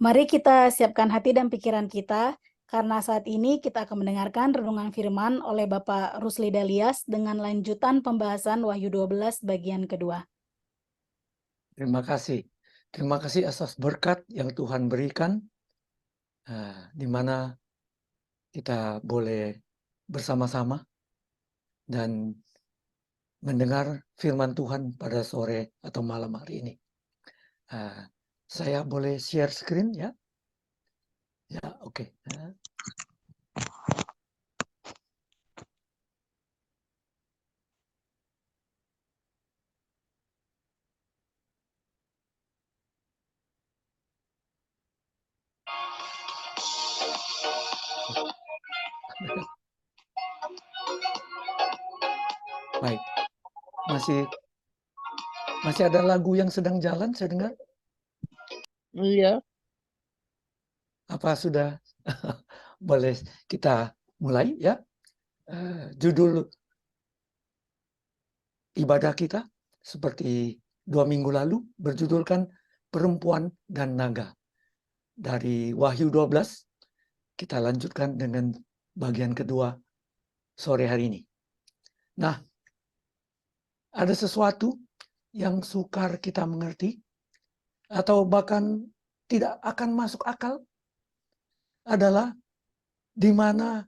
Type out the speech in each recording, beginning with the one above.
Mari kita siapkan hati dan pikiran kita, karena saat ini kita akan mendengarkan renungan firman oleh Bapak Rusli Dalias dengan lanjutan pembahasan Wahyu 12 bagian kedua. Terima kasih. Terima kasih atas berkat yang Tuhan berikan, di mana kita boleh bersama-sama dan mendengar firman Tuhan pada sore atau malam hari ini. Saya boleh share screen ya? Ya, oke. Baik. Masih ada lagu yang sedang jalan, saya dengar? Iya. Apa sudah? Boleh kita mulai ya? Judul ibadah kita seperti 2 minggu lalu berjudulkan Perempuan dan Naga. Dari Wahyu 12 kita lanjutkan dengan bagian kedua sore hari ini. Nah, ada sesuatu yang sukar kita mengerti atau bahkan tidak akan masuk akal adalah di mana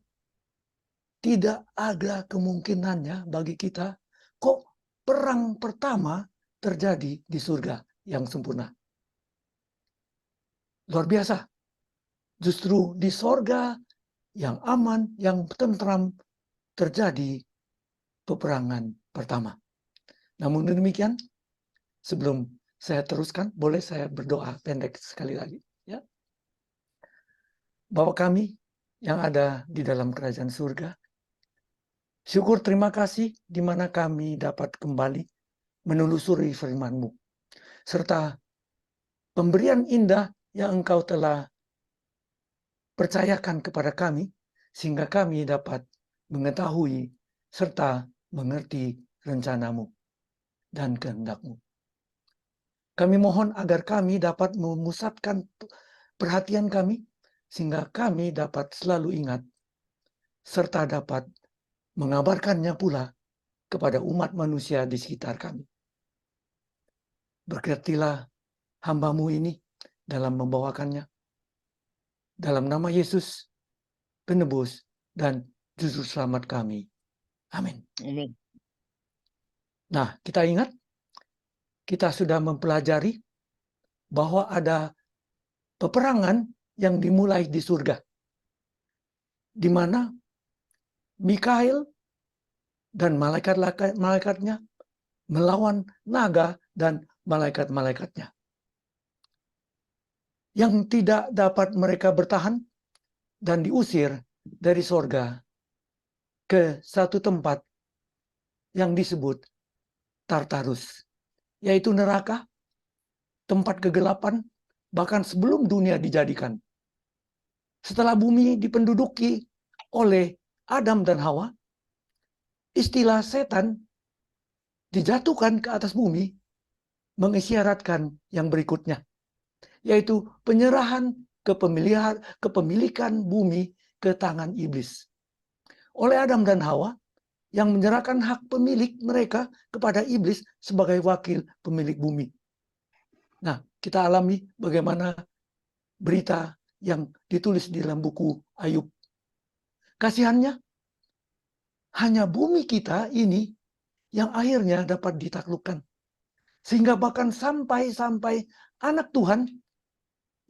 tidak ada kemungkinannya bagi kita kok perang pertama terjadi di surga yang sempurna. Luar biasa. Justru di sorga yang aman, yang tentram terjadi peperangan pertama. Namun demikian, sebelum saya teruskan, boleh saya berdoa pendek sekali lagi. Ya. Bapa kami yang ada di dalam kerajaan surga, syukur terima kasih di mana kami dapat kembali menelusuri firman-Mu, serta pemberian indah yang Engkau telah percayakan kepada kami, sehingga kami dapat mengetahui serta mengerti rencana-Mu dan kehendak-Mu. Kami mohon agar kami dapat memusatkan perhatian kami, sehingga kami dapat selalu ingat, serta dapat mengabarkannya pula kepada umat manusia di sekitar kami. Berkatilah hamba-Mu ini dalam membawakannya. Dalam nama Yesus, penebus dan juru selamat kami. Amin. Amin. Nah, kita ingat, kita sudah mempelajari bahwa ada peperangan yang dimulai di surga, di mana Mikail dan malaikat-malaikatnya melawan naga dan malaikat-malaikatnya. Yang tidak dapat mereka bertahan dan diusir dari sorga ke satu tempat yang disebut Tartarus, yaitu neraka, tempat kegelapan, bahkan sebelum dunia dijadikan. Setelah bumi dipenduduki oleh Adam dan Hawa, istilah setan dijatuhkan ke atas bumi mengisyaratkan yang berikutnya, yaitu penyerahan kepemilikan bumi ke tangan iblis. Oleh Adam dan Hawa yang menyerahkan hak pemilik mereka kepada iblis sebagai wakil pemilik bumi. Nah, kita alami bagaimana berita yang ditulis di dalam buku Ayub. Kasihannya, hanya bumi kita ini yang akhirnya dapat ditaklukkan. Sehingga bahkan sampai anak Tuhan,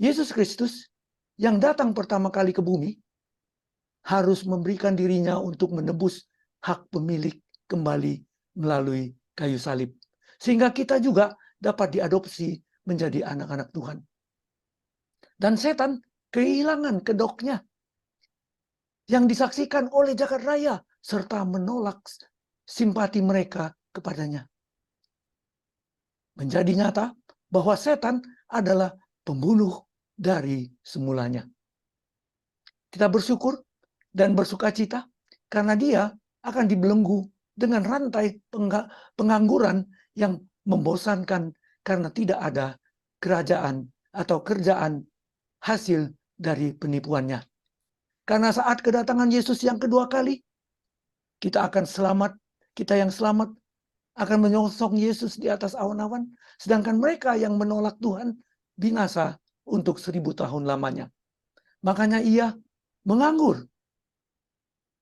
Yesus Kristus, yang datang pertama kali ke bumi, harus memberikan dirinya untuk menebus hak pemilik kembali melalui kayu salib. Sehingga kita juga dapat diadopsi menjadi anak-anak Tuhan. Dan setan kehilangan kedoknya yang disaksikan oleh jagat raya, serta menolak simpati mereka kepadanya. Menjadi nyata bahwa setan adalah pembunuh dari semulanya. Kita bersyukur dan bersukacita karena dia akan dibelenggu dengan rantai pengangguran yang membosankan karena tidak ada kerajaan atau kerjaan hasil dari penipuannya. Karena saat kedatangan Yesus yang kedua kali, kita akan selamat, kita yang selamat akan menyongsong Yesus di atas awan-awan, sedangkan mereka yang menolak Tuhan binasa untuk 1000 tahun lamanya. Makanya ia menganggur.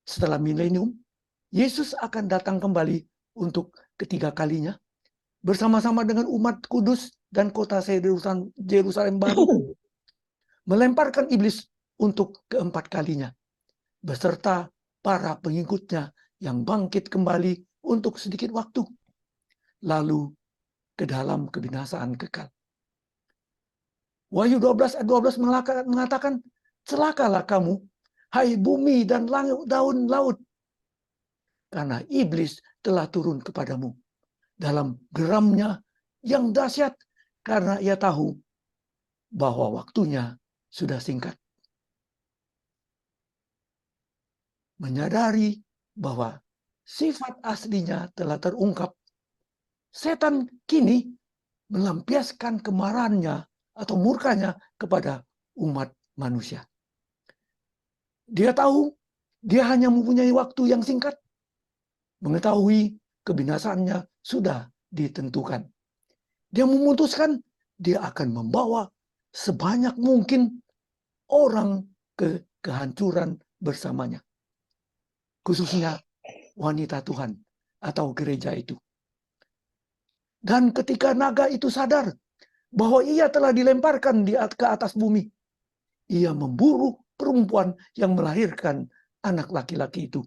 Setelah milenium, Yesus akan datang kembali untuk ketiga kalinya, bersama-sama dengan umat kudus dan kota Yerusalem baru, melemparkan iblis untuk keempat kalinya, beserta para pengikutnya yang bangkit kembali untuk sedikit waktu, lalu ke dalam kebinasaan kekal. Wahyu 12 ayat 12 mengatakan, celakalah kamu, hai bumi dan daun laut, karena iblis telah turun kepadamu dalam geramnya yang dahsyat, karena ia tahu bahwa waktunya sudah singkat. Menyadari bahwa sifat aslinya telah terungkap, setan kini melampiaskan kemarahannya atau murkanya kepada umat manusia. Dia tahu dia hanya mempunyai waktu yang singkat, mengetahui kebinasaannya sudah ditentukan. Dia memutuskan dia akan membawa sebanyak mungkin orang ke kehancuran bersamanya. Khususnya wanita Tuhan atau gereja itu. Dan ketika naga itu sadar bahwa ia telah dilemparkan ke atas bumi, ia memburu perempuan yang melahirkan anak laki-laki itu.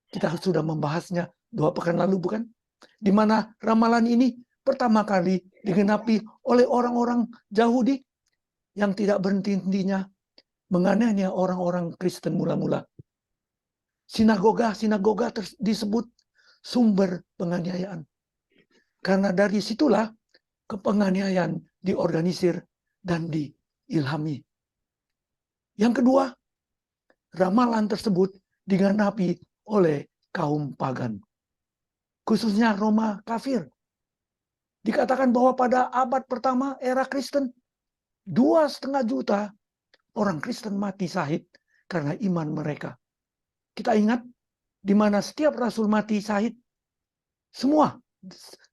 Kita sudah membahasnya 2 pekan lalu, bukan? Di mana ramalan ini pertama kali digenapi oleh orang-orang Yahudi yang tidak berhenti-hentinya menganiaya orang-orang Kristen mula-mula. Sinagoga disebut sumber penganiayaan. Karena dari situlah penganiayaan diorganisir dan diilhami. Yang kedua, ramalan tersebut digenapi oleh kaum pagan, khususnya Roma kafir. Dikatakan bahwa pada abad pertama era Kristen, 2,5 juta orang Kristen mati syahid karena iman mereka. Kita ingat di mana setiap rasul mati syahid, semua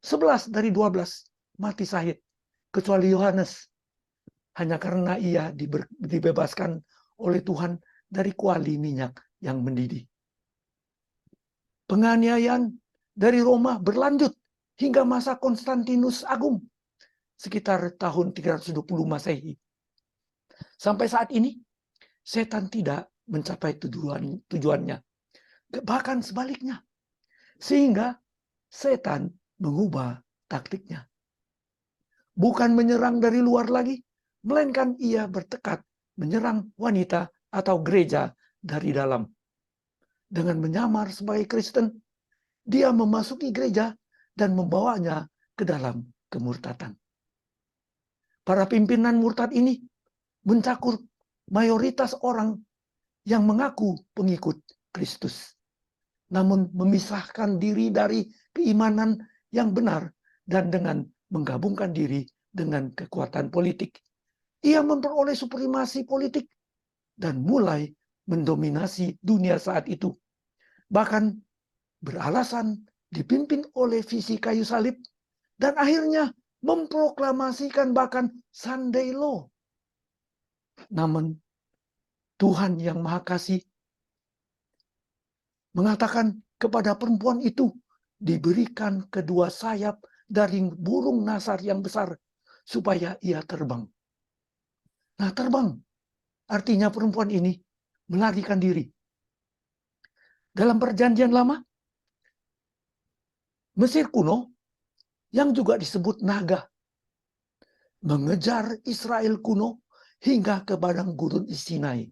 11 dari 12 mati syahid, kecuali Yohanes, hanya karena ia dibebaskan oleh Tuhan dari kuali minyak yang mendidih. Penganiayaan dari Roma berlanjut hingga masa Konstantinus Agung, sekitar tahun 320 Masehi. Sampai saat ini, setan tidak mencapai tujuannya. Bahkan sebaliknya. Sehingga setan mengubah taktiknya. Bukan menyerang dari luar lagi, melainkan ia bertekad menyerang wanita atau gereja dari dalam. Dengan menyamar sebagai Kristen, dia memasuki gereja dan membawanya ke dalam kemurtatan. Para pimpinan murtad ini mencakup mayoritas orang yang mengaku pengikut Kristus, namun memisahkan diri dari keimanan yang benar dan dengan menggabungkan diri dengan kekuatan politik. Ia memperoleh supremasi politik dan mulai mendominasi dunia saat itu. Bahkan beralasan dipimpin oleh visi kayu salib dan akhirnya memproklamasikan bahkan Sunday Law. Namun Tuhan yang Maha Kasih mengatakan kepada perempuan itu diberikan kedua sayap dari burung nasar yang besar supaya ia terbang. Nah, terbang artinya perempuan ini melarikan diri. Dalam perjanjian lama, Mesir kuno yang juga disebut naga mengejar Israel kuno hingga ke padang gurun Sinai.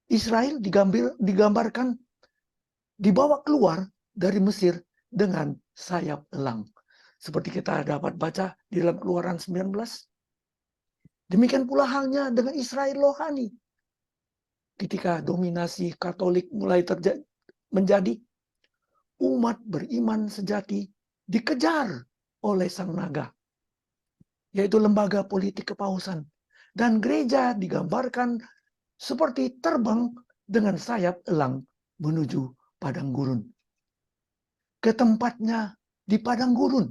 Israel digambarkan dibawa keluar dari Mesir dengan sayap elang. Seperti kita dapat baca di dalam Keluaran 19. Demikian pula halnya dengan Israel rohani. Ketika dominasi Katolik mulai menjadi, umat beriman sejati dikejar oleh sang naga, yaitu lembaga politik kepausan, Dan gereja digambarkan seperti terbang dengan sayap elang menuju padang gurun. Ke tempatnya di padang gurun.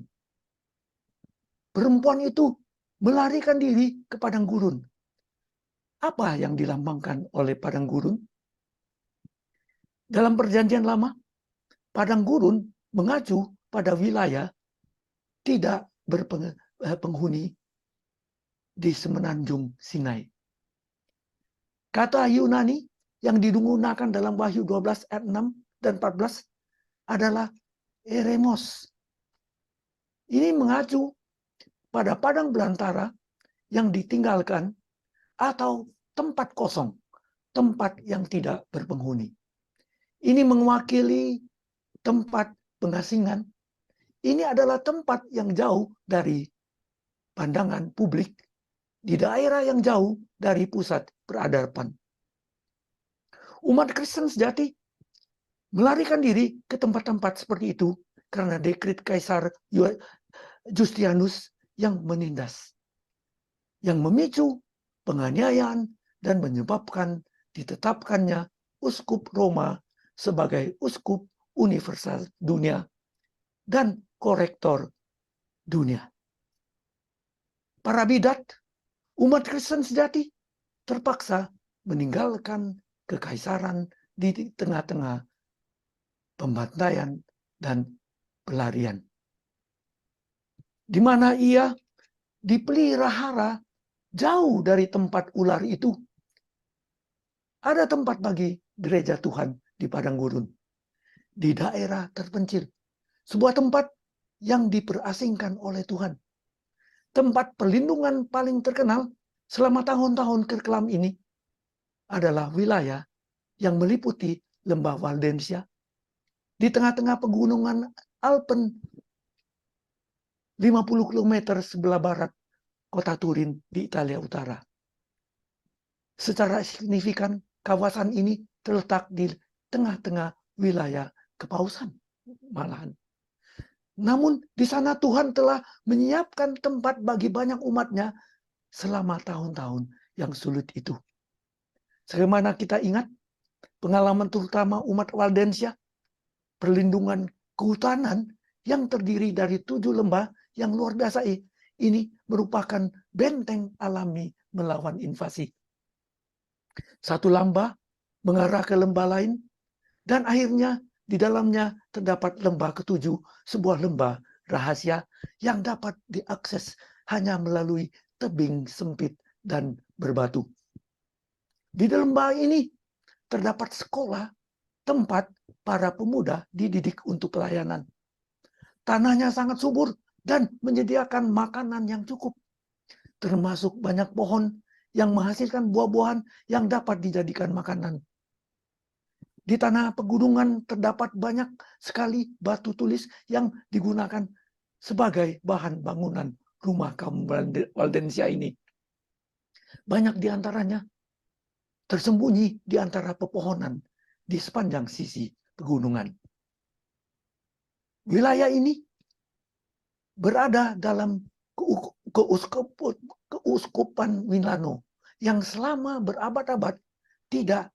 Perempuan itu melarikan diri ke padang gurun. Apa yang dilambangkan oleh padang gurun? Dalam Perjanjian Lama, padang gurun mengacu pada wilayah tidak berpenghuni di semenanjung Sinai. Kata Yunani yang digunakan dalam Wahyu 12 ayat 6 dan 14 adalah eremos. Ini mengacu pada padang belantara yang ditinggalkan atau tempat kosong, tempat yang tidak berpenghuni. Ini mewakili tempat pengasingan. Ini adalah tempat yang jauh dari pandangan publik, di daerah yang jauh dari pusat peradaban. Umat Kristen sejati melarikan diri ke tempat-tempat seperti itu karena dekret Kaisar Justianus yang menindas, yang memicu penganiayaan dan menyebabkan ditetapkannya uskup Roma sebagai uskup universal dunia dan korektor dunia. Para bidat, umat Kristen sejati terpaksa meninggalkan kekaisaran di tengah-tengah pembantaian dan pelarian. Di mana ia dipelihara jauh dari tempat ular itu. Ada tempat bagi gereja Tuhan di padang gurun, di daerah terpencil. Sebuah tempat yang diperasingkan oleh Tuhan. Tempat perlindungan paling terkenal selama tahun-tahun kekelam ini adalah wilayah yang meliputi lembah Waldensia di tengah-tengah pegunungan Alpen 50 km sebelah barat kota Turin di Italia Utara. Secara signifikan, kawasan ini terletak di tengah-tengah wilayah kepausan malahan. Namun di sana Tuhan telah menyiapkan tempat bagi banyak umatnya selama tahun-tahun yang sulit itu. Sebagaimana kita ingat pengalaman terutama umat Waldensia, perlindungan kehutanan yang terdiri dari 7 lembah yang luar biasa ini merupakan benteng alami melawan invasi. Satu lembah mengarah ke lembah lain, dan akhirnya di dalamnya terdapat lembah ketujuh, sebuah lembah rahasia yang dapat diakses hanya melalui tebing sempit dan berbatu. Di lembah ini terdapat sekolah, tempat para pemuda dididik untuk pelayanan. Tanahnya sangat subur dan menyediakan makanan yang cukup, termasuk banyak pohon yang menghasilkan buah-buahan yang dapat dijadikan makanan. Di tanah pegunungan terdapat banyak sekali batu tulis yang digunakan sebagai bahan bangunan rumah kaum Waldensia ini. Banyak di antaranya tersembunyi di antara pepohonan di sepanjang sisi pegunungan. Wilayah ini berada dalam keuskupan Milano yang selama berabad-abad tidak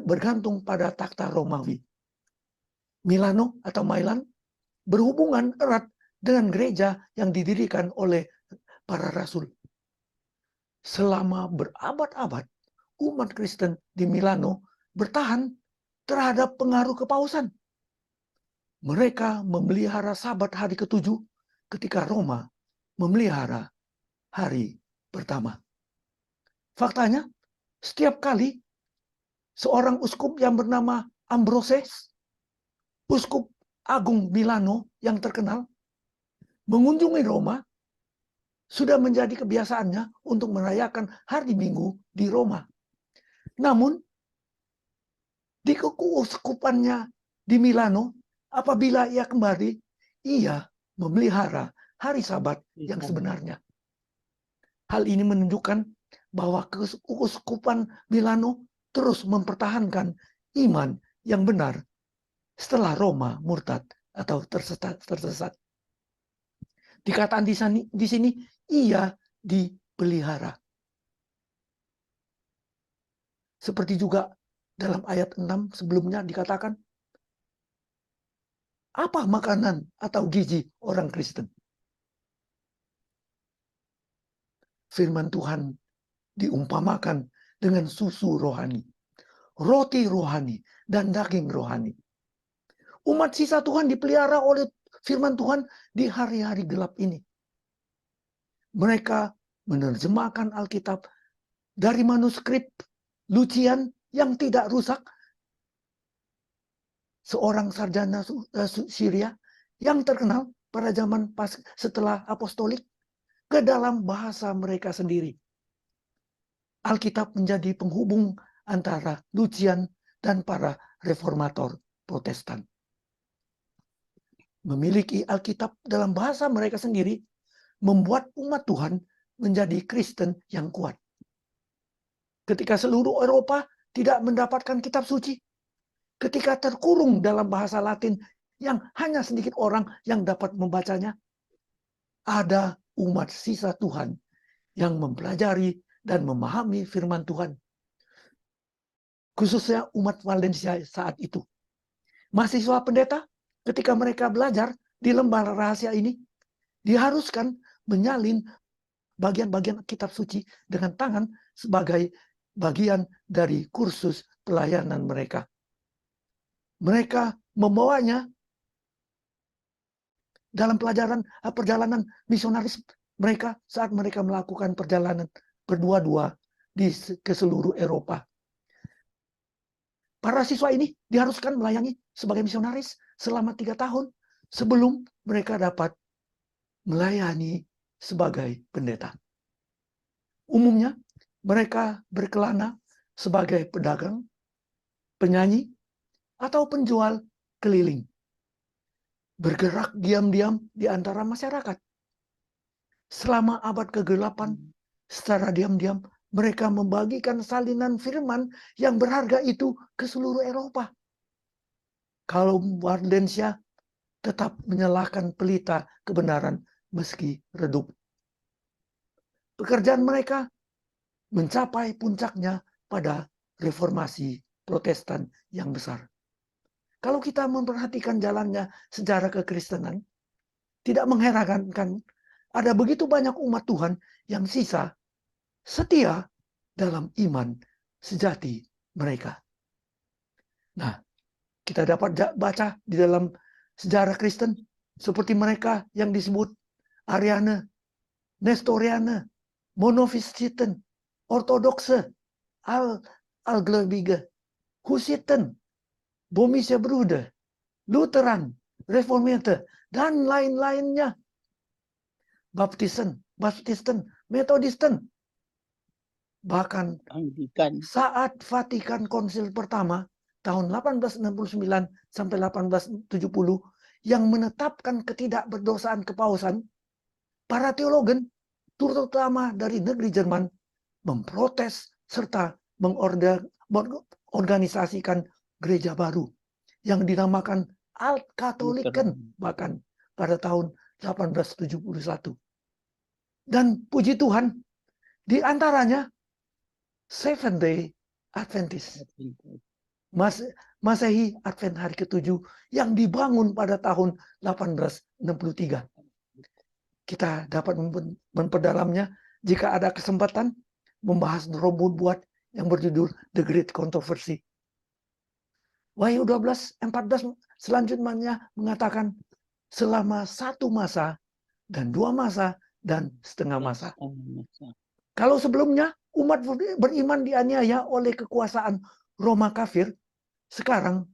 bergantung pada takhta Romawi. Milano atau Milan berhubungan erat dengan gereja yang didirikan oleh para rasul. Selama berabad-abad, umat Kristen di Milano bertahan terhadap pengaruh kepausan. Mereka memelihara Sabat hari ke-7 ketika Roma memelihara hari pertama. Faktanya, setiap kali seorang uskup yang bernama Ambrosius, uskup agung Milano yang terkenal, mengunjungi Roma, sudah menjadi kebiasaannya untuk merayakan hari Minggu di Roma. Namun, di keuskupannya di Milano, apabila ia kembali, ia memelihara hari Sabat yang sebenarnya. Hal ini menunjukkan bahwa keuskupan Milano terus mempertahankan iman yang benar setelah Roma murtad atau tersesat. Dikatakan di sini ia dipelihara. Seperti juga dalam ayat 6 sebelumnya dikatakan, apa makanan atau gizi orang Kristen? Firman Tuhan diumpamakan dengan susu rohani, roti rohani, dan daging rohani. Umat sisa Tuhan dipelihara oleh firman Tuhan di hari-hari gelap ini. Mereka menerjemahkan Alkitab dari manuskrip Lucian yang tidak rusak. Seorang sarjana Syria yang terkenal pada zaman setelah apostolik ke dalam bahasa mereka sendiri. Alkitab menjadi penghubung antara Lucian dan para reformator Protestan. Memiliki Alkitab dalam bahasa mereka sendiri membuat umat Tuhan menjadi Kristen yang kuat. Ketika seluruh Eropa tidak mendapatkan kitab suci, ketika terkurung dalam bahasa Latin yang hanya sedikit orang yang dapat membacanya, ada umat sisa Tuhan yang mempelajari dan memahami firman Tuhan. Khususnya umat Valencia saat itu. Mahasiswa pendeta ketika mereka belajar di lembar rahasia ini, diharuskan menyalin bagian-bagian kitab suci dengan tangan sebagai bagian dari kursus pelayanan mereka. Mereka membawanya dalam perjalanan misionaris mereka saat mereka melakukan perjalanan berdua-dua ke seluruh Eropa. Para siswa ini diharuskan melayani sebagai misionaris selama 3 tahun sebelum mereka dapat melayani sebagai pendeta. Umumnya mereka berkelana sebagai pedagang, penyanyi, atau penjual keliling. Bergerak diam-diam di antara masyarakat. Selama abad ke-8, secara diam-diam mereka membagikan salinan firman yang berharga itu ke seluruh Eropa. Kaum Waldensia tetap menyalahkan pelita kebenaran meski redup. Pekerjaan mereka mencapai puncaknya pada reformasi Protestan yang besar. Kalau kita memperhatikan jalannya sejarah kekristenan, tidak mengherankan ada begitu banyak umat Tuhan yang sisa setia dalam iman sejati mereka. Nah, kita dapat baca di dalam sejarah Kristen seperti mereka yang disebut Ariane, Nestoriane, Monofisiten, Ortodokse, Algläubige, Hussiten, Böhmische Brüder, Lutheran, Reformierte, dan lain-lainnya. Baptisten, Metodisten. Bahkan Anglikan. saat Vatikan Konsil pertama tahun 1869 sampai 1870 yang menetapkan ketidakberdosaan kepausan, para teologen terutama dari negeri Jerman memprotes serta mengorganisasikan gereja baru yang dinamakan Altkatoliken bahkan pada tahun 1871. Dan puji Tuhan, di antaranya Seventh Day Adventist, Masehi Advent hari ke-7 yang dibangun pada tahun 1863. Kita dapat memperdalamnya jika ada kesempatan membahas robot buat yang berjudul The Great Controversy. Wahyu 12:14 selanjutnya mengatakan selama 1 masa dan 2 masa dan setengah masa. Kalau sebelumnya umat beriman dianiaya oleh kekuasaan Roma kafir, sekarang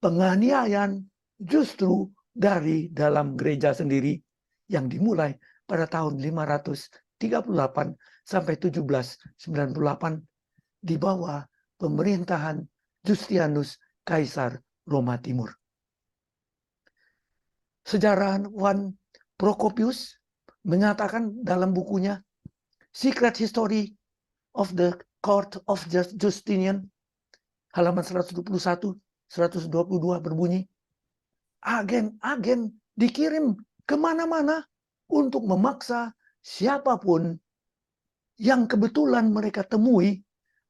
penganiayaan justru dari dalam gereja sendiri yang dimulai pada tahun 538 sampai 1798 di bawah pemerintahan Justianus Kaisar Roma Timur. Sejarawan Procopius menyatakan dalam bukunya Secret History of the Court of Justinian halaman 121-122 berbunyi, agen-agen dikirim kemana-mana untuk memaksa siapapun yang kebetulan mereka temui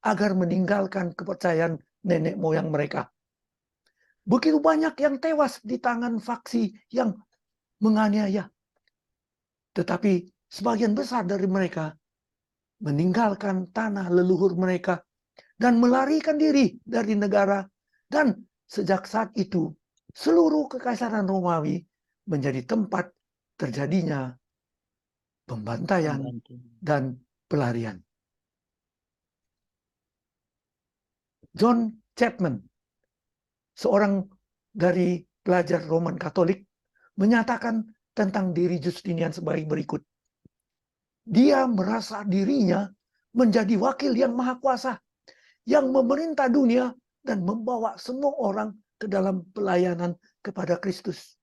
agar meninggalkan kepercayaan nenek moyang mereka. Begitu banyak yang tewas di tangan faksi yang menganiaya. Tetapi sebagian besar dari mereka meninggalkan tanah leluhur mereka dan melarikan diri dari negara. Dan sejak saat itu, seluruh kekaisaran Romawi menjadi tempat terjadinya pembantaian dan pelarian. John Chapman, seorang dari pelajar Roman Katolik, menyatakan tentang diri Justinian sebagai berikut. Dia merasa dirinya menjadi wakil yang maha kuasa, yang memerintah dunia dan membawa semua orang ke dalam pelayanan kepada Kristus.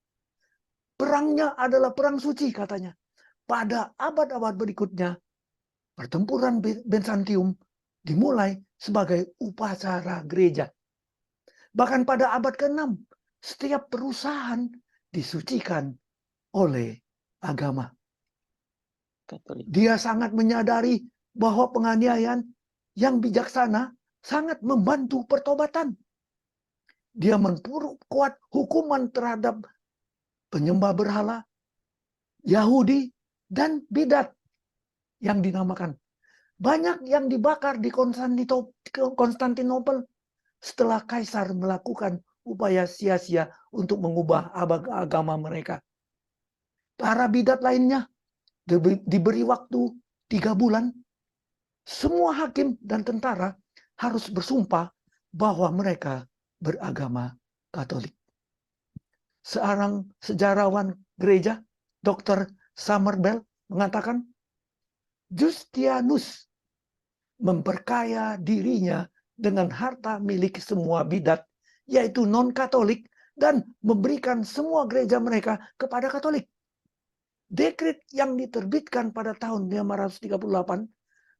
Perangnya adalah perang suci, katanya. Pada abad-abad berikutnya, pertempuran Byzantium dimulai sebagai upacara gereja. Bahkan pada abad ke-6, setiap perusahaan disucikan oleh agama. Dia sangat menyadari bahwa penganiayaan yang bijaksana sangat membantu pertobatan. Dia memperkuat hukuman terhadap penyembah berhala, Yahudi, dan bidat yang dinamakan. Banyak yang dibakar di Konstantinopel setelah kaisar melakukan upaya sia-sia untuk mengubah agama mereka. Para bidat lainnya diberi waktu 3 bulan. Semua hakim dan tentara harus bersumpah bahwa mereka beragama Katolik. Seorang sejarawan gereja, Dr. Somervell, mengatakan, Justianus memperkaya dirinya dengan harta milik semua bidat, yaitu non-Katolik, dan memberikan semua gereja mereka kepada Katolik. Dekret yang diterbitkan pada tahun 538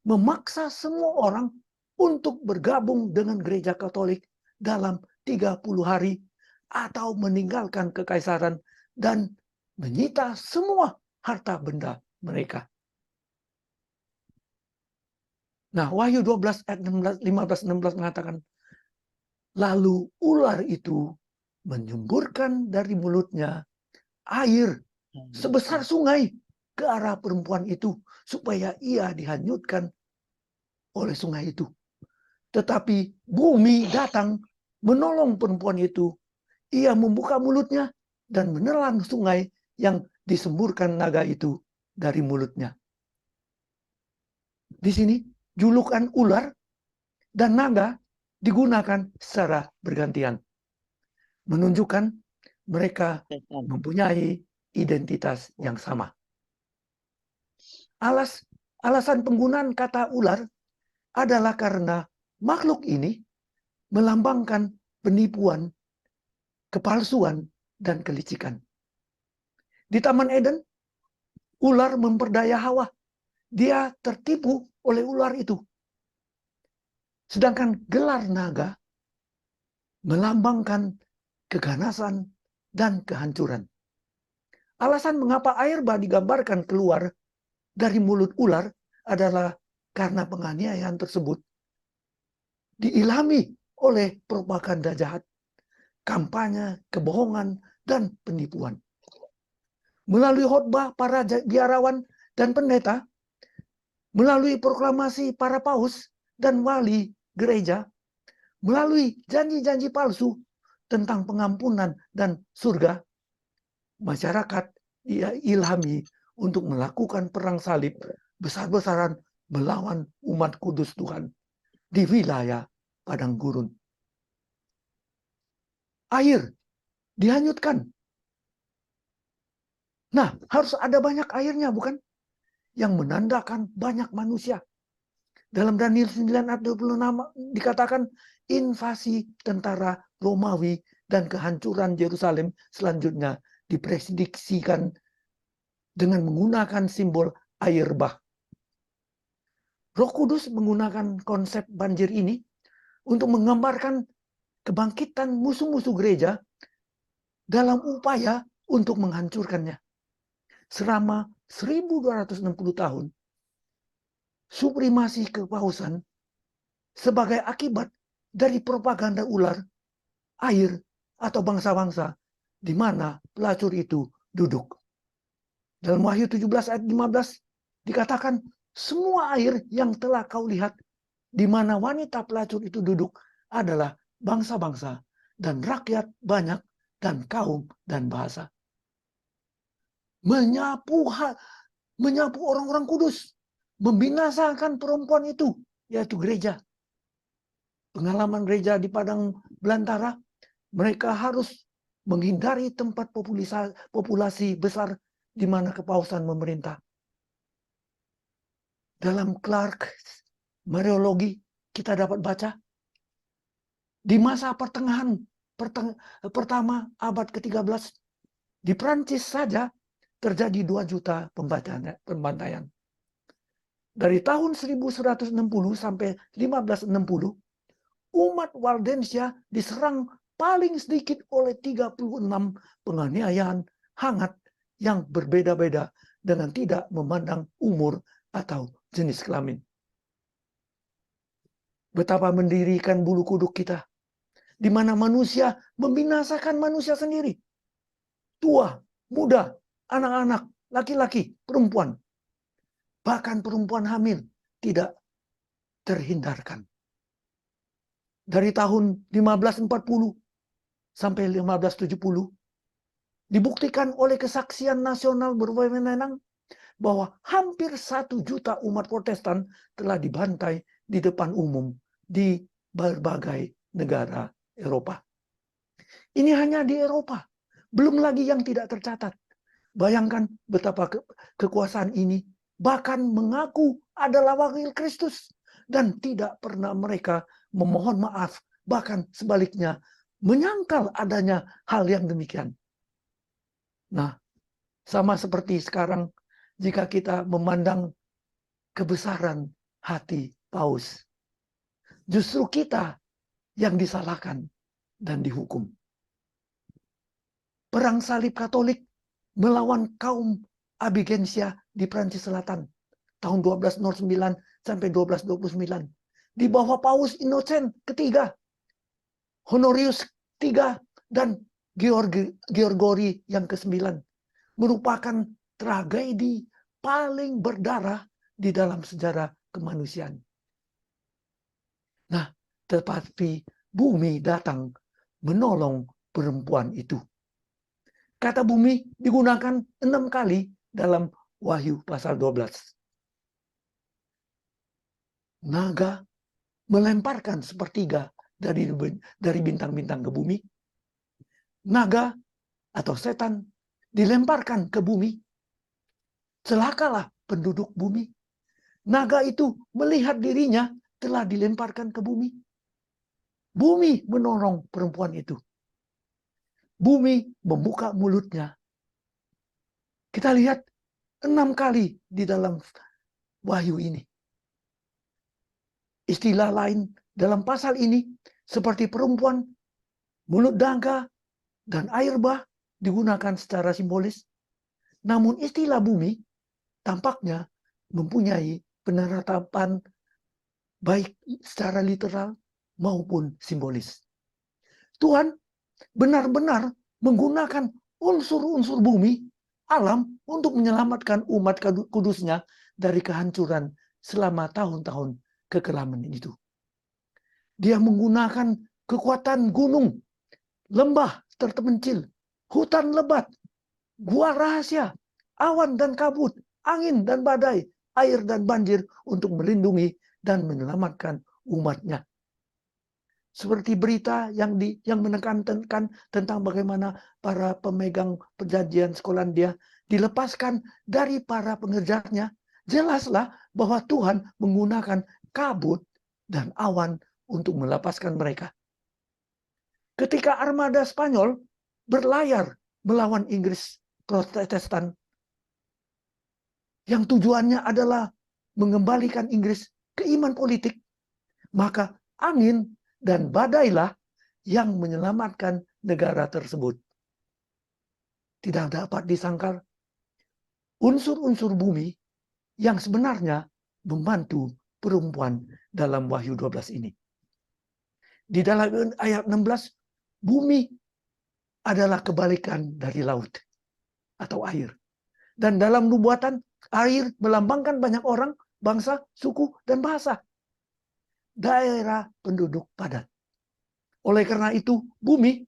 memaksa semua orang untuk bergabung dengan gereja Katolik dalam 30 hari atau meninggalkan kekaisaran dan menyita semua harta benda mereka. Nah, Wahyu 12 ayat 15-16 mengatakan, lalu ular itu menyemburkan dari mulutnya air sebesar sungai ke arah perempuan itu supaya ia dihanyutkan oleh sungai itu. Tetapi bumi datang menolong perempuan itu. Ia membuka mulutnya dan menelan sungai yang disemburkan naga itu dari mulutnya. Di sini julukan ular dan naga digunakan secara bergantian. Menunjukkan mereka mempunyai identitas yang sama. Alasan penggunaan kata ular adalah karena makhluk ini melambangkan penipuan, kepalsuan, dan kelicikan. Di Taman Eden, ular memperdaya Hawa. Dia tertipu oleh ular itu. Sedangkan gelar naga melambangkan keganasan dan kehancuran. Alasan mengapa air bah digambarkan keluar dari mulut ular adalah karena penganiayaan tersebut diilhami oleh propaganda jahat, kampanye, kebohongan, dan penipuan. Melalui khotbah para biarawan dan pendeta, melalui proklamasi para paus dan wali gereja, melalui janji-janji palsu tentang pengampunan dan surga, masyarakat ilhami untuk melakukan perang salib besar-besaran melawan umat kudus Tuhan di wilayah padang gurun. Air dihanyutkan. Nah, harus ada banyak airnya, bukan? Yang menandakan banyak manusia. Dalam Daniel 9 ayat 26 dikatakan invasi tentara Romawi dan kehancuran Yerusalem selanjutnya diprediksikan dengan menggunakan simbol air bah. Roh Kudus menggunakan konsep banjir ini untuk menggambarkan kebangkitan musuh-musuh gereja dalam upaya untuk menghancurkannya. Selama 1260 tahun, suprimasi kepausan sebagai akibat dari propaganda ular, air, atau bangsa-bangsa di mana pelacur itu duduk. Dalam Wahyu 17 ayat 15 dikatakan, semua air yang telah kau lihat di mana wanita pelacur itu duduk adalah bangsa-bangsa dan rakyat banyak dan kaum dan bahasa. Menyapu orang-orang kudus, membinasakan perempuan itu, yaitu gereja. Pengalaman gereja di padang belantara, mereka harus menghindari tempat populasi besar di mana kepausan memerintah. Dalam Clark Mariologi kita dapat baca, di masa pertama abad ke-13, di Prancis saja terjadi 2 juta pembantaian. Dari tahun 1160 sampai 1560, umat Waldensia diserang paling sedikit oleh 36 penganiayaan hangat yang berbeda-beda dengan tidak memandang umur atau jenis kelamin. Betapa mendirikan bulu kuduk kita, di mana manusia membinasakan manusia sendiri. Tua, muda, anak-anak, laki-laki, perempuan. Bahkan perempuan hamil tidak terhindarkan. Dari tahun 1540 sampai 1570, dibuktikan oleh kesaksian nasional berwenang bahwa hampir 1 juta umat Protestan telah dibantai di depan umum di berbagai negara Eropa. Ini hanya di Eropa, belum lagi yang tidak tercatat. Bayangkan betapa kekuasaan ini bahkan mengaku adalah wakil Kristus dan tidak pernah mereka memohon maaf, bahkan sebaliknya menyangkal adanya hal yang demikian. Nah, sama seperti sekarang jika kita memandang kebesaran hati Paus, justru kita yang disalahkan dan dihukum. Perang salib Katolik melawan kaum Albigensia di Prancis Selatan tahun 1209 sampai 1229 di bawah Paus Innocent ketiga, Honorius III, dan Georgori yang ke-9 merupakan tragedi paling berdarah di dalam sejarah kemanusiaan. Nah, tetapi bumi datang menolong perempuan itu. Kata bumi digunakan 6 kali dalam Wahyu pasal 12. Naga melemparkan sepertiga dari bintang-bintang ke bumi. Naga atau setan dilemparkan ke bumi. Celakalah penduduk bumi. Naga itu melihat dirinya telah dilemparkan ke bumi. Bumi menolong perempuan itu. Bumi membuka mulutnya. Kita lihat 6 kali di dalam Wahyu ini. Istilah lain dalam pasal ini seperti perempuan, mulut naga, dan air bah digunakan secara simbolis. Namun istilah bumi tampaknya mempunyai penerapan baik secara literal maupun simbolis. Tuhan benar-benar menggunakan unsur-unsur bumi, alam, untuk menyelamatkan umat kudusnya dari kehancuran selama tahun-tahun kekelaman itu. Dia menggunakan kekuatan gunung, lembah terpencil, hutan lebat, gua rahasia, awan dan kabut, angin dan badai, air dan banjir untuk melindungi dan menyelamatkan umatnya. Seperti berita yang menekankan tentang bagaimana para pemegang perjanjian Skotlandia dilepaskan dari para pengejarnya. Jelaslah bahwa Tuhan menggunakan kabut dan awan untuk melepaskan mereka. Ketika armada Spanyol berlayar melawan Inggris Protestan, yang tujuannya adalah mengembalikan Inggris ke iman politik, maka angin dan badailah yang menyelamatkan negara tersebut. Tidak dapat disangkal unsur-unsur bumi yang sebenarnya membantu perempuan dalam Wahyu 12 ini. Di dalam ayat 16, bumi adalah kebalikan dari laut atau air. Dan dalam nubuatan, air melambangkan banyak orang, bangsa, suku, dan bahasa. Daerah penduduk padat. Oleh karena itu, bumi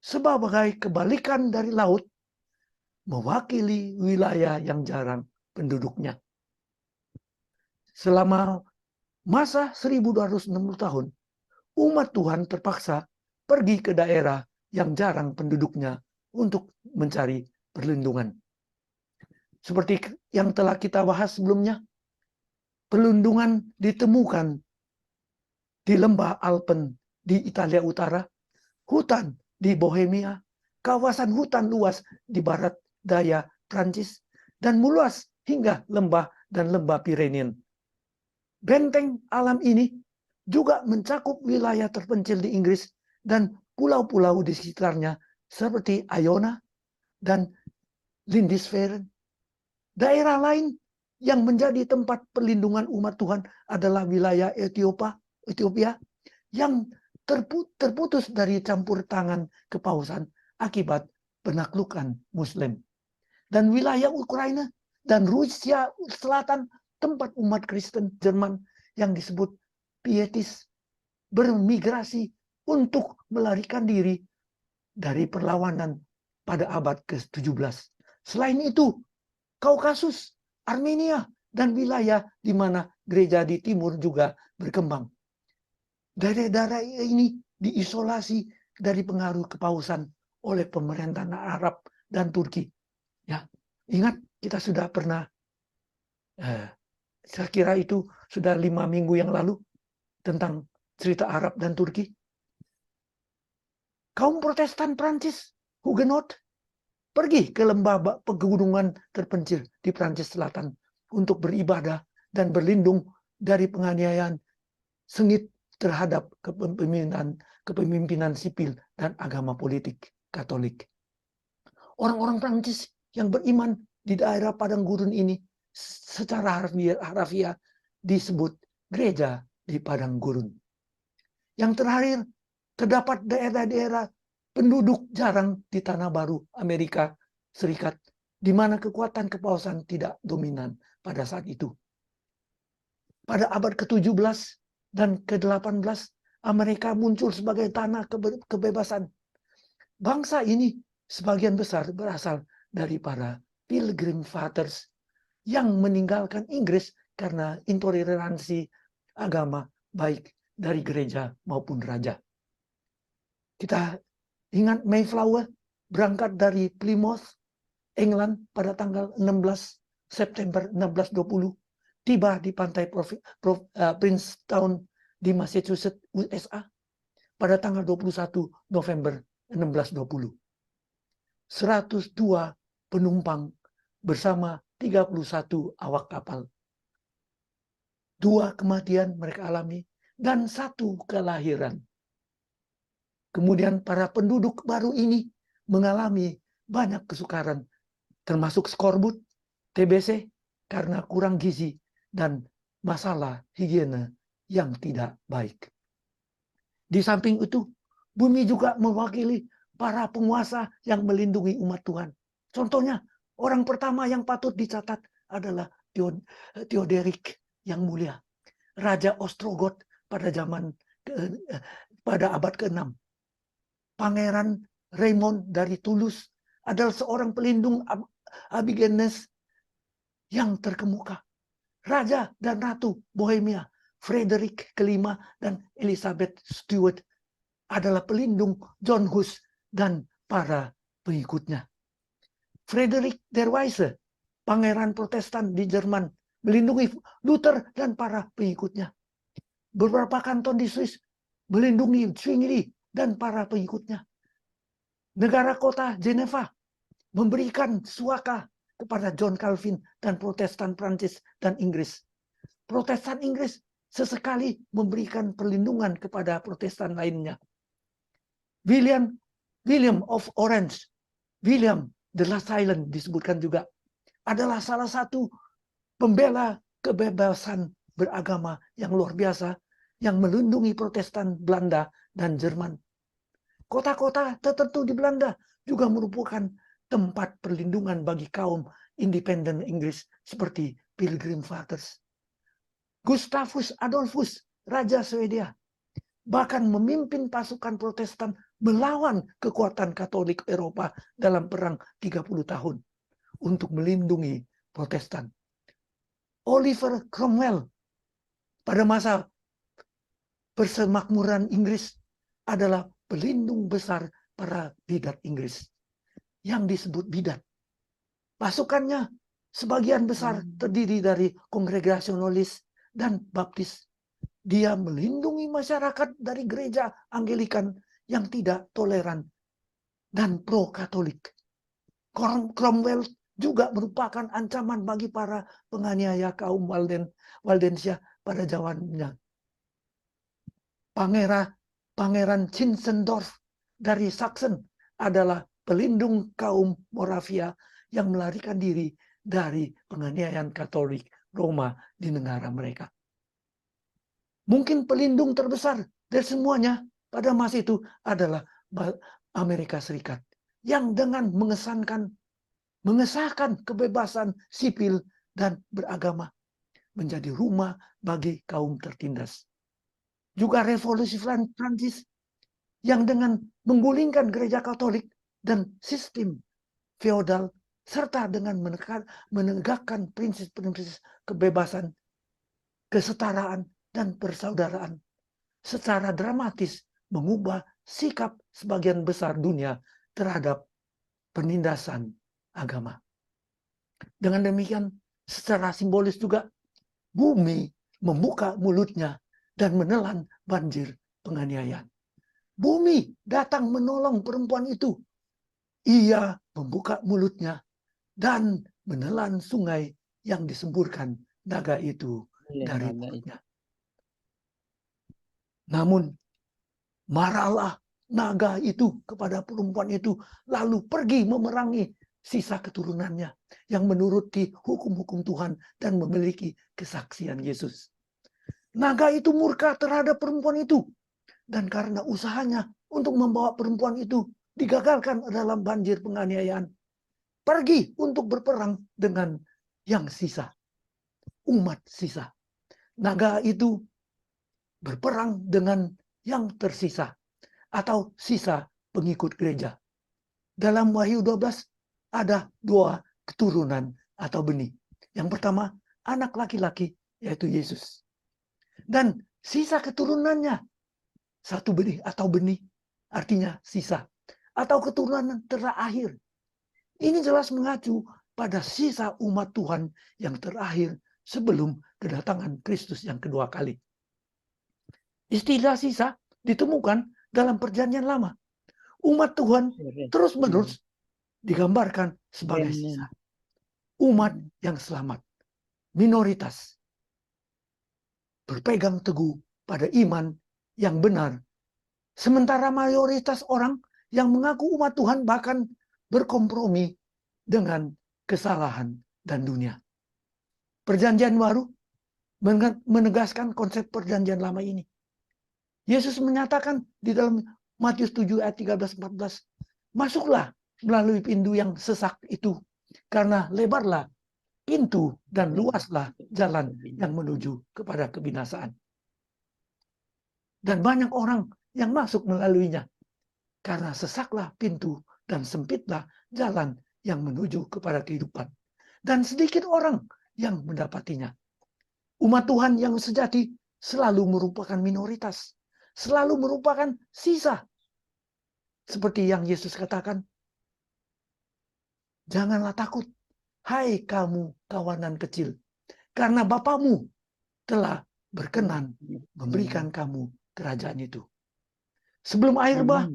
sebagai kebalikan dari laut mewakili wilayah yang jarang penduduknya. Selama masa 1260 tahun, umat Tuhan terpaksa pergi ke daerah yang jarang penduduknya untuk mencari perlindungan. Seperti yang telah kita bahas sebelumnya, perlindungan ditemukan di lembah Alpen di Italia Utara, hutan di Bohemia, kawasan hutan luas di barat daya Prancis, dan meluas hingga lembah dan lembah Pyrenean. Benteng alam ini juga mencakup wilayah terpencil di Inggris dan pulau-pulau di sekitarnya seperti Iona dan Lindisfarne. Daerah lain yang menjadi tempat perlindungan umat Tuhan adalah wilayah Ethiopia yang terputus dari campur tangan kepausan akibat penaklukan Muslim. Dan wilayah Ukraina dan Rusia Selatan, tempat umat Kristen Jerman yang disebut Pietis bermigrasi untuk melarikan diri dari perlawanan pada abad ke-17. Selain itu, Kaukasus, Armenia, dan wilayah di mana gereja di timur juga berkembang. Daerah-daerah ini diisolasi dari pengaruh kepausan oleh pemerintahan Arab dan Turki. Ya, ingat kita sudah pernah, saya kira itu sudah 5 minggu yang lalu tentang cerita Arab dan Turki. Kaum Protestan Prancis, Huguenot, pergi ke lembah pegunungan terpencil di Prancis Selatan untuk beribadah dan berlindung dari penganiayaan sengit terhadap kepemimpinan sipil dan agama politik Katolik. Orang-orang Prancis yang beriman di daerah padang gurun ini secara harfiah disebut gereja di padang gurun. Yang terakhir, terdapat daerah-daerah penduduk jarang di Tanah Baru, Amerika Serikat, di mana kekuatan kepausan tidak dominan pada saat itu. Pada abad ke-17 dan ke-18, Amerika muncul sebagai tanah kebebasan. Bangsa ini sebagian besar berasal dari para Pilgrim Fathers yang meninggalkan Inggris karena intoleransi agama baik dari gereja maupun raja. Kita ingat Mayflower berangkat dari Plymouth, England pada tanggal 16 September 1620, tiba di pantai Princeton di Massachusetts, USA pada tanggal 21 November 1620. 102 penumpang bersama 31 awak kapal. 2 kematian mereka alami dan 1 kelahiran. Kemudian para penduduk baru ini mengalami banyak kesukaran, termasuk skorbut, TBC karena kurang gizi, dan masalah higiene yang tidak baik. Di samping itu, bumi juga mewakili para penguasa yang melindungi umat Tuhan. Contohnya, orang pertama yang patut dicatat adalah Theoderic yang mulia, Raja Ostrogoth pada abad ke-6. Pangeran Raymond dari Toulouse adalah seorang pelindung Abigenes yang terkemuka. Raja dan Ratu Bohemia, Frederick kelima dan Elizabeth Stuart adalah pelindung John Hus dan para pengikutnya. Frederick der Weise, pangeran Protestan di Jerman, melindungi Luther dan para pengikutnya. Beberapa kanton di Swiss melindungi Zwingli dan para pengikutnya. Negara kota Geneva memberikan suaka kepada John Calvin dan Protestan Prancis dan Inggris. Protestan Inggris sesekali memberikan perlindungan kepada Protestan lainnya. William of Orange, William the Last Silent disebutkan juga, adalah salah satu pembela kebebasan beragama yang luar biasa yang melindungi Protestan Belanda dan Jerman. Kota-kota tertentu di Belanda juga merupakan tempat perlindungan bagi kaum independen Inggris seperti Pilgrim Fathers. Gustavus Adolphus, Raja Swedia, bahkan memimpin pasukan Protestan melawan kekuatan Katolik Eropa dalam perang 30 tahun untuk melindungi Protestan. Oliver Cromwell pada masa persemakmuran Inggris adalah pelindung besar para bidat Inggris yang disebut bidat. Pasukannya sebagian besar terdiri dari kongregasionalis dan baptis. Dia melindungi masyarakat dari gereja Anglikan yang tidak toleran dan pro-Katolik. Cromwell juga merupakan ancaman bagi para penganiaya kaum Waldensia pada zamannya. Pangeran Zinzendorf dari Saxon adalah pelindung kaum Moravia yang melarikan diri dari penganiayaan Katolik Roma di negara mereka. Mungkin pelindung terbesar dari semuanya pada masa itu adalah Amerika Serikat yang dengan mengesahkan kebebasan sipil dan beragama menjadi rumah bagi kaum tertindas. Juga revolusi Prancis yang dengan menggulingkan gereja Katolik dan sistem feodal serta dengan menegakkan prinsip-prinsip kebebasan, kesetaraan, dan persaudaraan secara dramatis mengubah sikap sebagian besar dunia terhadap penindasan agama. Dengan demikian, secara simbolis juga bumi membuka mulutnya dan menelan banjir penganiayaan. Bumi datang menolong perempuan itu. Ia membuka mulutnya dan menelan sungai yang disemburkan naga itu dari mulutnya. Namun marahlah naga itu kepada perempuan itu, lalu pergi memerangi sisa keturunannya yang menuruti hukum-hukum Tuhan dan memiliki kesaksian Yesus. Naga itu murka terhadap perempuan itu, dan karena usahanya untuk membawa perempuan itu digagalkan dalam banjir penganiayaan, pergi untuk berperang dengan yang sisa, umat sisa. Naga itu berperang dengan yang tersisa atau sisa pengikut gereja. Dalam Wahyu 12 ada 2 keturunan atau benih. Yang pertama, anak laki-laki yaitu Yesus. Dan sisa keturunannya 1 benih atau benih artinya sisa atau keturunan terakhir. Ini jelas mengacu pada sisa umat Tuhan yang terakhir sebelum kedatangan Kristus yang kedua kali. Istilah sisa ditemukan dalam Perjanjian Lama. Umat Tuhan terus-menerus digambarkan sebagai sisa. Umat yang selamat. Minoritas. Berpegang teguh pada iman yang benar. Sementara mayoritas orang yang mengaku umat Tuhan bahkan berkompromi dengan kesalahan dan dunia. Perjanjian Baru menegaskan konsep Perjanjian Lama ini. Yesus menyatakan di dalam Matius 7 ayat 13-14, masuklah melalui pintu yang sesak itu, karena lebarlah pintu dan luaslah jalan yang menuju kepada kebinasaan. Dan banyak orang yang masuk melaluinya, karena sesaklah pintu dan sempitlah jalan yang menuju kepada kehidupan. Dan sedikit orang yang mendapatinya. Umat Tuhan yang sejati selalu merupakan minoritas. Selalu merupakan sisa. Seperti yang Yesus katakan, janganlah takut, hai kamu kawanan kecil, karena Bapamu telah berkenan memberikan kamu kerajaan itu. Sebelum akhir bah,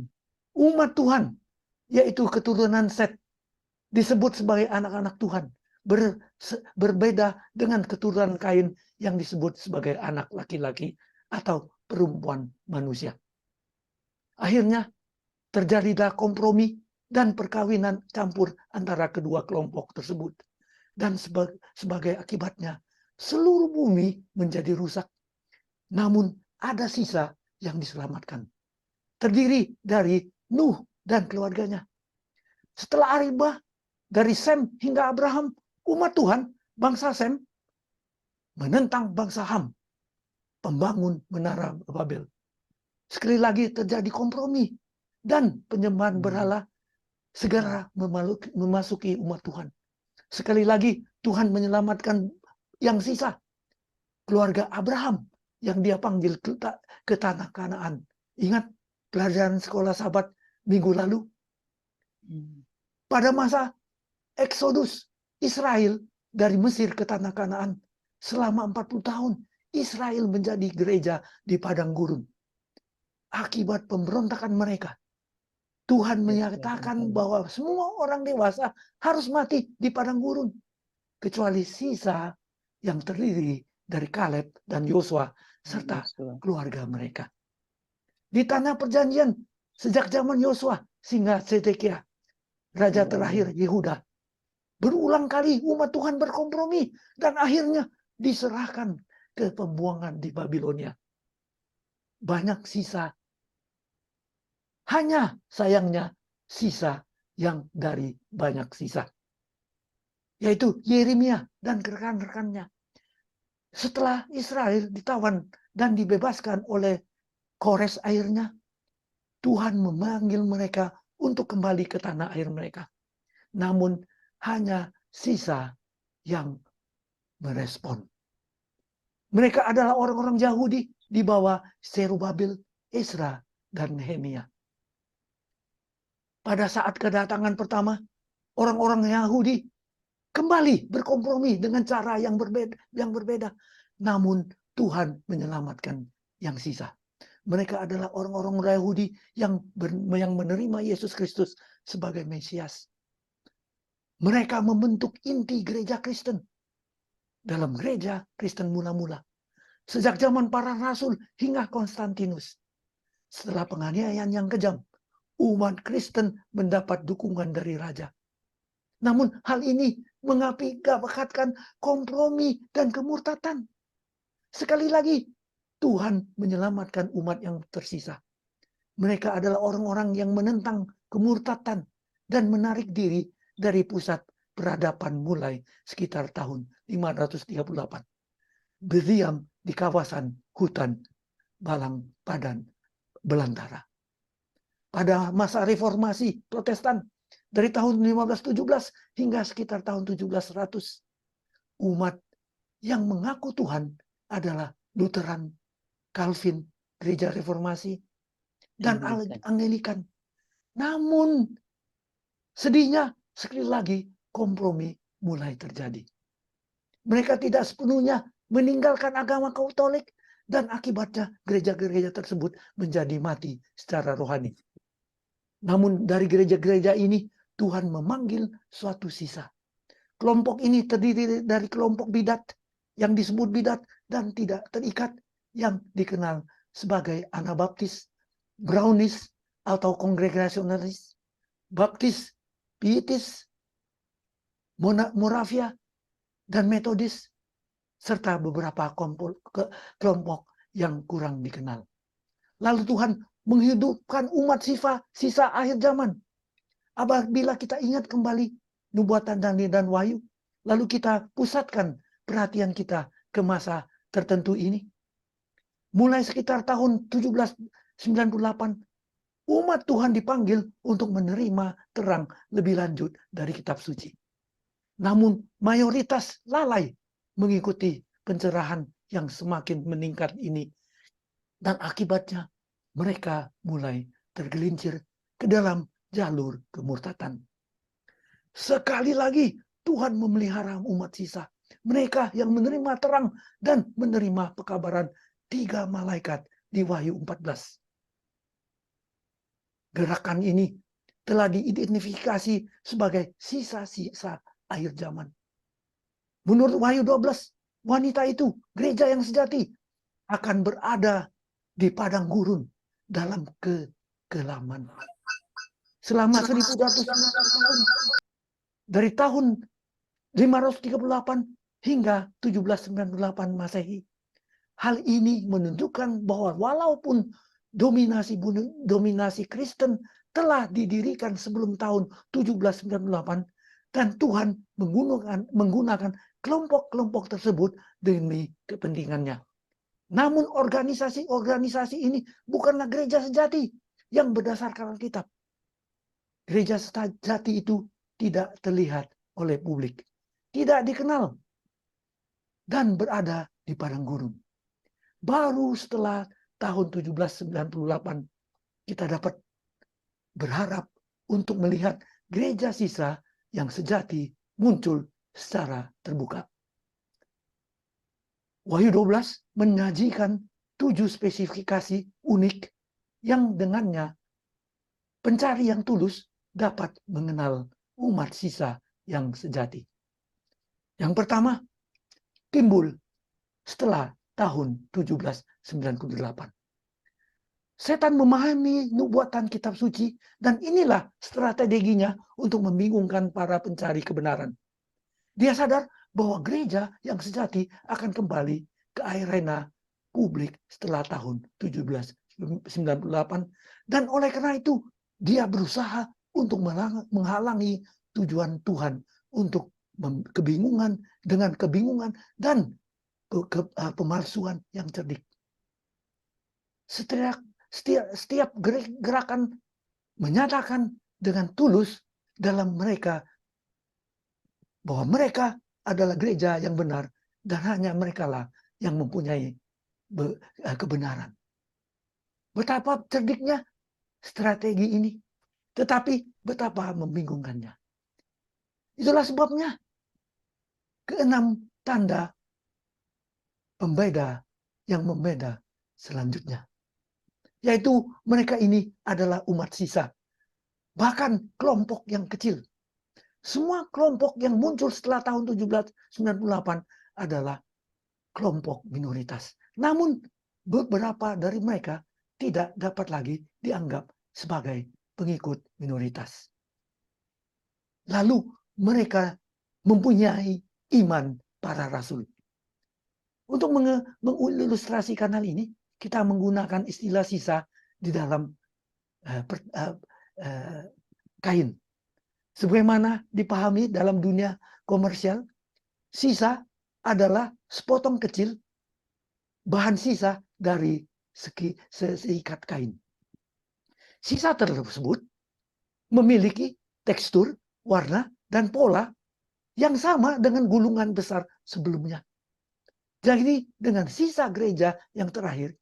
umat Tuhan, yaitu keturunan Set, disebut sebagai anak-anak Tuhan. Berbeda dengan keturunan Kain yang disebut sebagai anak laki-laki atau perempuan manusia. Akhirnya terjadilah kompromi dan perkawinan campur antara kedua kelompok tersebut. Dan sebagai akibatnya seluruh bumi menjadi rusak. Namun ada sisa yang diselamatkan. Terdiri dari Nuh dan keluarganya. Setelah Aribah, dari Sem hingga Abraham, umat Tuhan, bangsa Sem, menentang bangsa Ham, pembangun menara Babel. Sekali lagi terjadi kompromi. Dan penyembahan berhala segera memasuki umat Tuhan. Sekali lagi Tuhan menyelamatkan yang sisa. Keluarga Abraham yang dia panggil ke tanah Kanaan. Ingat pelajaran sekolah sahabat minggu lalu? Pada masa Exodus Israel dari Mesir ke tanah Kanaan, selama 40 tahun Israel menjadi gereja di padang gurun. Akibat pemberontakan mereka, Tuhan menyatakan bahwa semua orang dewasa harus mati di padang gurun. Kecuali sisa yang terdiri dari Kaleb dan Yosua serta keluarga mereka. Di tanah perjanjian, sejak zaman Yosua hingga Zedekia, raja terakhir Yehuda, berulang kali umat Tuhan berkompromi dan akhirnya diserahkan ke pembuangan di Babilonia. Banyak sisa. Hanya sayangnya sisa yang dari banyak sisa. Yaitu Yeremia dan rekan-rekannya. Setelah Israel ditawan dan dibebaskan oleh Kores airnya, Tuhan memanggil mereka untuk kembali ke tanah air mereka. Namun hanya sisa yang merespon. Mereka adalah orang-orang Yahudi di bawah Zerubbabel, Ezra, dan Nehemia. Pada saat kedatangan pertama, orang-orang Yahudi kembali berkompromi dengan cara yang berbeda. Namun Tuhan menyelamatkan yang sisa. Mereka adalah orang-orang Yahudi yang menerima Yesus Kristus sebagai Mesias. Mereka membentuk inti gereja Kristen. Dalam gereja Kristen mula-mula. Sejak zaman para rasul hingga Konstantinus. Setelah penganiayaan yang kejam, umat Kristen mendapat dukungan dari raja. Namun hal ini mengakibatkan kompromi dan kemurtatan. Sekali lagi, Tuhan menyelamatkan umat yang tersisa. Mereka adalah orang-orang yang menentang kemurtatan dan menarik diri dari pusat peradaban mulai sekitar tahun 538. Berdiam di kawasan hutan Balang Padan belantara. Pada masa reformasi Protestan dari tahun 1517 hingga sekitar tahun 1700, umat yang mengaku Tuhan adalah Lutheran, Calvin, Gereja Reformasi, dan Anglikan. Namun sedihnya sekali lagi kompromi mulai terjadi. Mereka tidak sepenuhnya meninggalkan agama Katolik dan akibatnya gereja-gereja tersebut menjadi mati secara rohani. Namun dari gereja-gereja ini Tuhan memanggil suatu sisa. Kelompok ini terdiri dari kelompok bidat yang disebut bidat dan tidak terikat yang dikenal sebagai Anabaptis, Brownies atau Kongregasionalis, Baptis, Pietis, Moravia, dan Metodis, serta beberapa kelompok yang kurang dikenal. Lalu Tuhan menghidupkan umat sisa akhir zaman. Apabila kita ingat kembali nubuatan Daniel dan Wahyu, lalu kita pusatkan perhatian kita ke masa tertentu ini. Mulai sekitar tahun 1798, umat Tuhan dipanggil untuk menerima terang lebih lanjut dari kitab suci. Namun mayoritas lalai mengikuti pencerahan yang semakin meningkat ini. Dan akibatnya mereka mulai tergelincir ke dalam jalur kemurtatan. Sekali lagi Tuhan memelihara umat sisa. Mereka yang menerima terang dan menerima pekabaran 3 malaikat di Wahyu 14. Gerakan ini telah diidentifikasi sebagai sisa-sisa akhir zaman. Menurut Wahyu 12, wanita itu, gereja yang sejati, akan berada di padang gurun dalam kekelaman. Selama 1200 tahun. Dari tahun 538 hingga 1798 Masehi. Hal ini menunjukkan bahwa walaupun dominasi Kristen telah didirikan sebelum tahun 1798 dan Tuhan menggunakan kelompok-kelompok tersebut demi kepentingannya. Namun organisasi-organisasi ini bukanlah gereja sejati yang berdasarkan Alkitab. Gereja sejati itu tidak terlihat oleh publik, tidak dikenal, dan berada di padang gurun. Baru setelah tahun 1798 kita dapat berharap untuk melihat gereja sisa yang sejati muncul secara terbuka. Wahyu 12 menyajikan 7 spesifikasi unik yang dengannya pencari yang tulus dapat mengenal umat sisa yang sejati. Yang pertama, timbul setelah tahun 1798. Setan memahami nubuatan kitab suci dan inilah strateginya untuk membingungkan para pencari kebenaran. Dia sadar bahwa gereja yang sejati akan kembali ke arena publik setelah tahun 1798 dan oleh karena itu dia berusaha untuk menghalangi tujuan Tuhan untuk kebingungan dengan kebingungan dan pemalsuan yang cerdik. Setiap gerakan menyatakan dengan tulus dalam mereka bahwa mereka adalah gereja yang benar dan hanya merekalah yang mempunyai kebenaran. Betapa cerdiknya strategi ini, tetapi betapa membingungkannya. Itulah sebabnya keenam tanda pembeda yang membeda selanjutnya. Yaitu mereka ini adalah umat sisa. Bahkan kelompok yang kecil. Semua kelompok yang muncul setelah tahun 1798 adalah kelompok minoritas. Namun beberapa dari mereka tidak dapat lagi dianggap sebagai pengikut minoritas. Lalu mereka mempunyai iman para rasul. Untuk mengilustrasikan hal ini, kita menggunakan istilah sisa di dalam kain. Sebagaimana dipahami dalam dunia komersial, sisa adalah sepotong kecil bahan sisa dari seikat kain. Sisa tersebut memiliki tekstur, warna, dan pola yang sama dengan gulungan besar sebelumnya. Jadi dengan sisa gereja yang terakhir,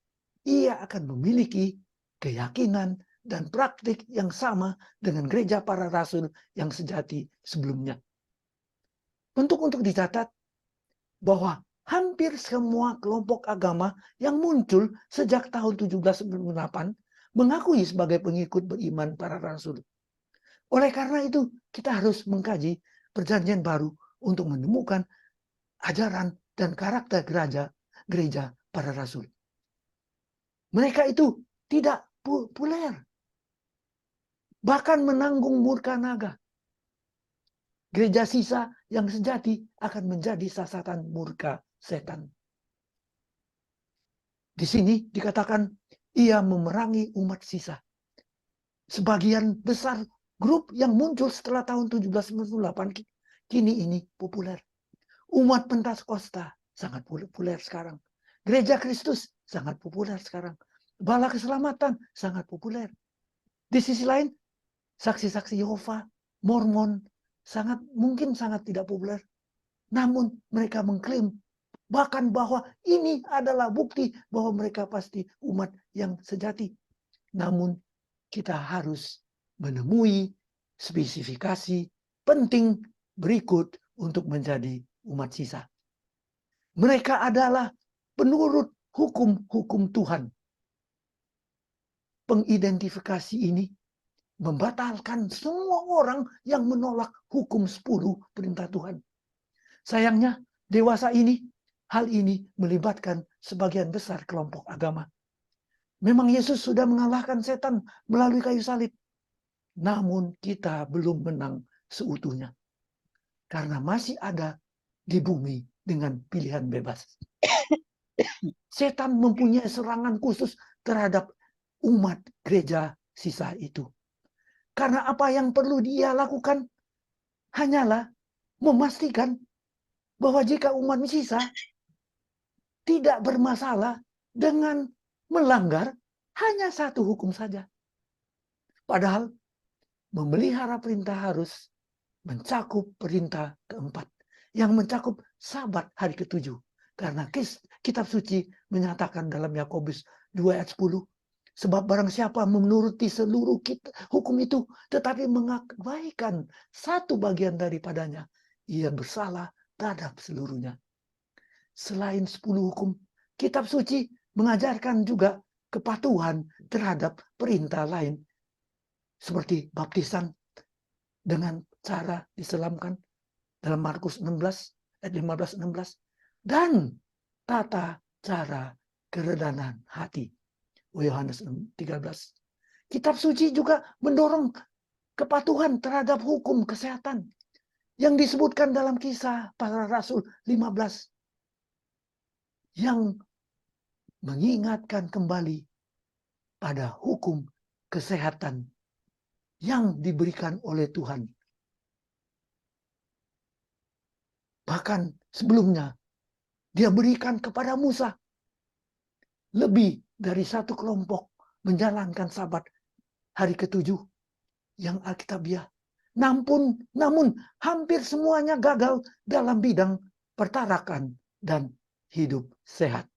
ia akan memiliki keyakinan dan praktik yang sama dengan gereja para rasul yang sejati sebelumnya. Untuk dicatat bahwa hampir semua kelompok agama yang muncul sejak tahun 1798 mengakui sebagai pengikut beriman para rasul. Oleh karena itu, kita harus mengkaji Perjanjian Baru untuk menemukan ajaran dan karakter gereja para rasul. Mereka itu tidak populer. Bahkan menanggung murka naga. Gereja sisa yang sejati akan menjadi sasaran murka setan. Di sini dikatakan ia memerangi umat sisa. Sebagian besar grup yang muncul setelah tahun 1798 kini ini populer. Umat Pentakosta sangat populer sekarang. Gereja Kristus sangat populer sekarang. Bala Keselamatan sangat populer. Di sisi lain, saksi-saksi Yehova, Mormon, mungkin sangat tidak populer. Namun mereka mengklaim bahkan bahwa ini adalah bukti bahwa mereka pasti umat yang sejati. Namun kita harus menemui spesifikasi penting berikut untuk menjadi umat sisa. Mereka adalah penurut hukum-hukum Tuhan. Pengidentifikasi ini membatalkan semua orang yang menolak hukum 10 perintah Tuhan. Sayangnya, dewasa ini, hal ini melibatkan sebagian besar kelompok agama. Memang Yesus sudah mengalahkan setan melalui kayu salib. Namun kita belum menang seutuhnya. Karena masih ada di bumi dengan pilihan bebas. Setan mempunyai serangan khusus terhadap umat gereja sisa itu. Karena apa yang perlu dia lakukan hanyalah memastikan bahwa jika umat sisa tidak bermasalah dengan melanggar hanya satu hukum saja. Padahal memelihara perintah harus mencakup perintah keempat yang mencakup Sabat hari ke-7. Karena kitab suci menyatakan dalam Yakobus 2 ayat 10, sebab barang siapa menuruti seluruh hukum itu tetapi mengabaikan satu bagian daripadanya, ia bersalah terhadap seluruhnya. Selain 10 hukum, kitab suci mengajarkan juga kepatuhan terhadap perintah lain seperti baptisan dengan cara diselamkan dalam Markus 16 ayat 15-16 dan tata cara kerendahan hati Yohanes 13. Kitab suci juga mendorong kepatuhan terhadap hukum kesehatan yang disebutkan dalam Kisah Para Rasul 15 yang mengingatkan kembali pada hukum kesehatan yang diberikan oleh Tuhan. Bahkan sebelumnya, dia berikan kepada Musa lebih dari satu kelompok menjalankan Sabat hari ke-7 yang Alkitabiah. Namun hampir semuanya gagal dalam bidang pertarakan dan hidup sehat.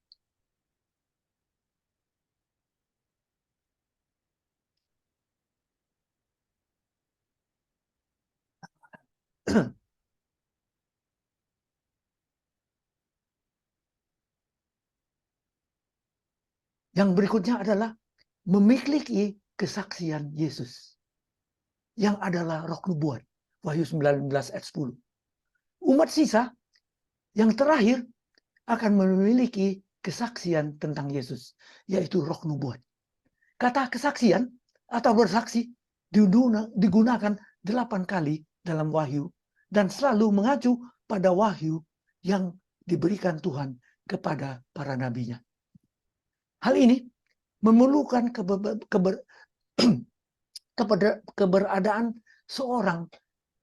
Yang berikutnya adalah memiliki kesaksian Yesus yang adalah roh nubuat. Wahyu 19 ayat 10. Umat sisa yang terakhir akan memiliki kesaksian tentang Yesus, yaitu roh nubuat. Kata kesaksian atau bersaksi digunakan 8 kali dalam Wahyu dan selalu mengacu pada wahyu yang diberikan Tuhan kepada para nabinya. Hal ini memerlukan keberadaan seorang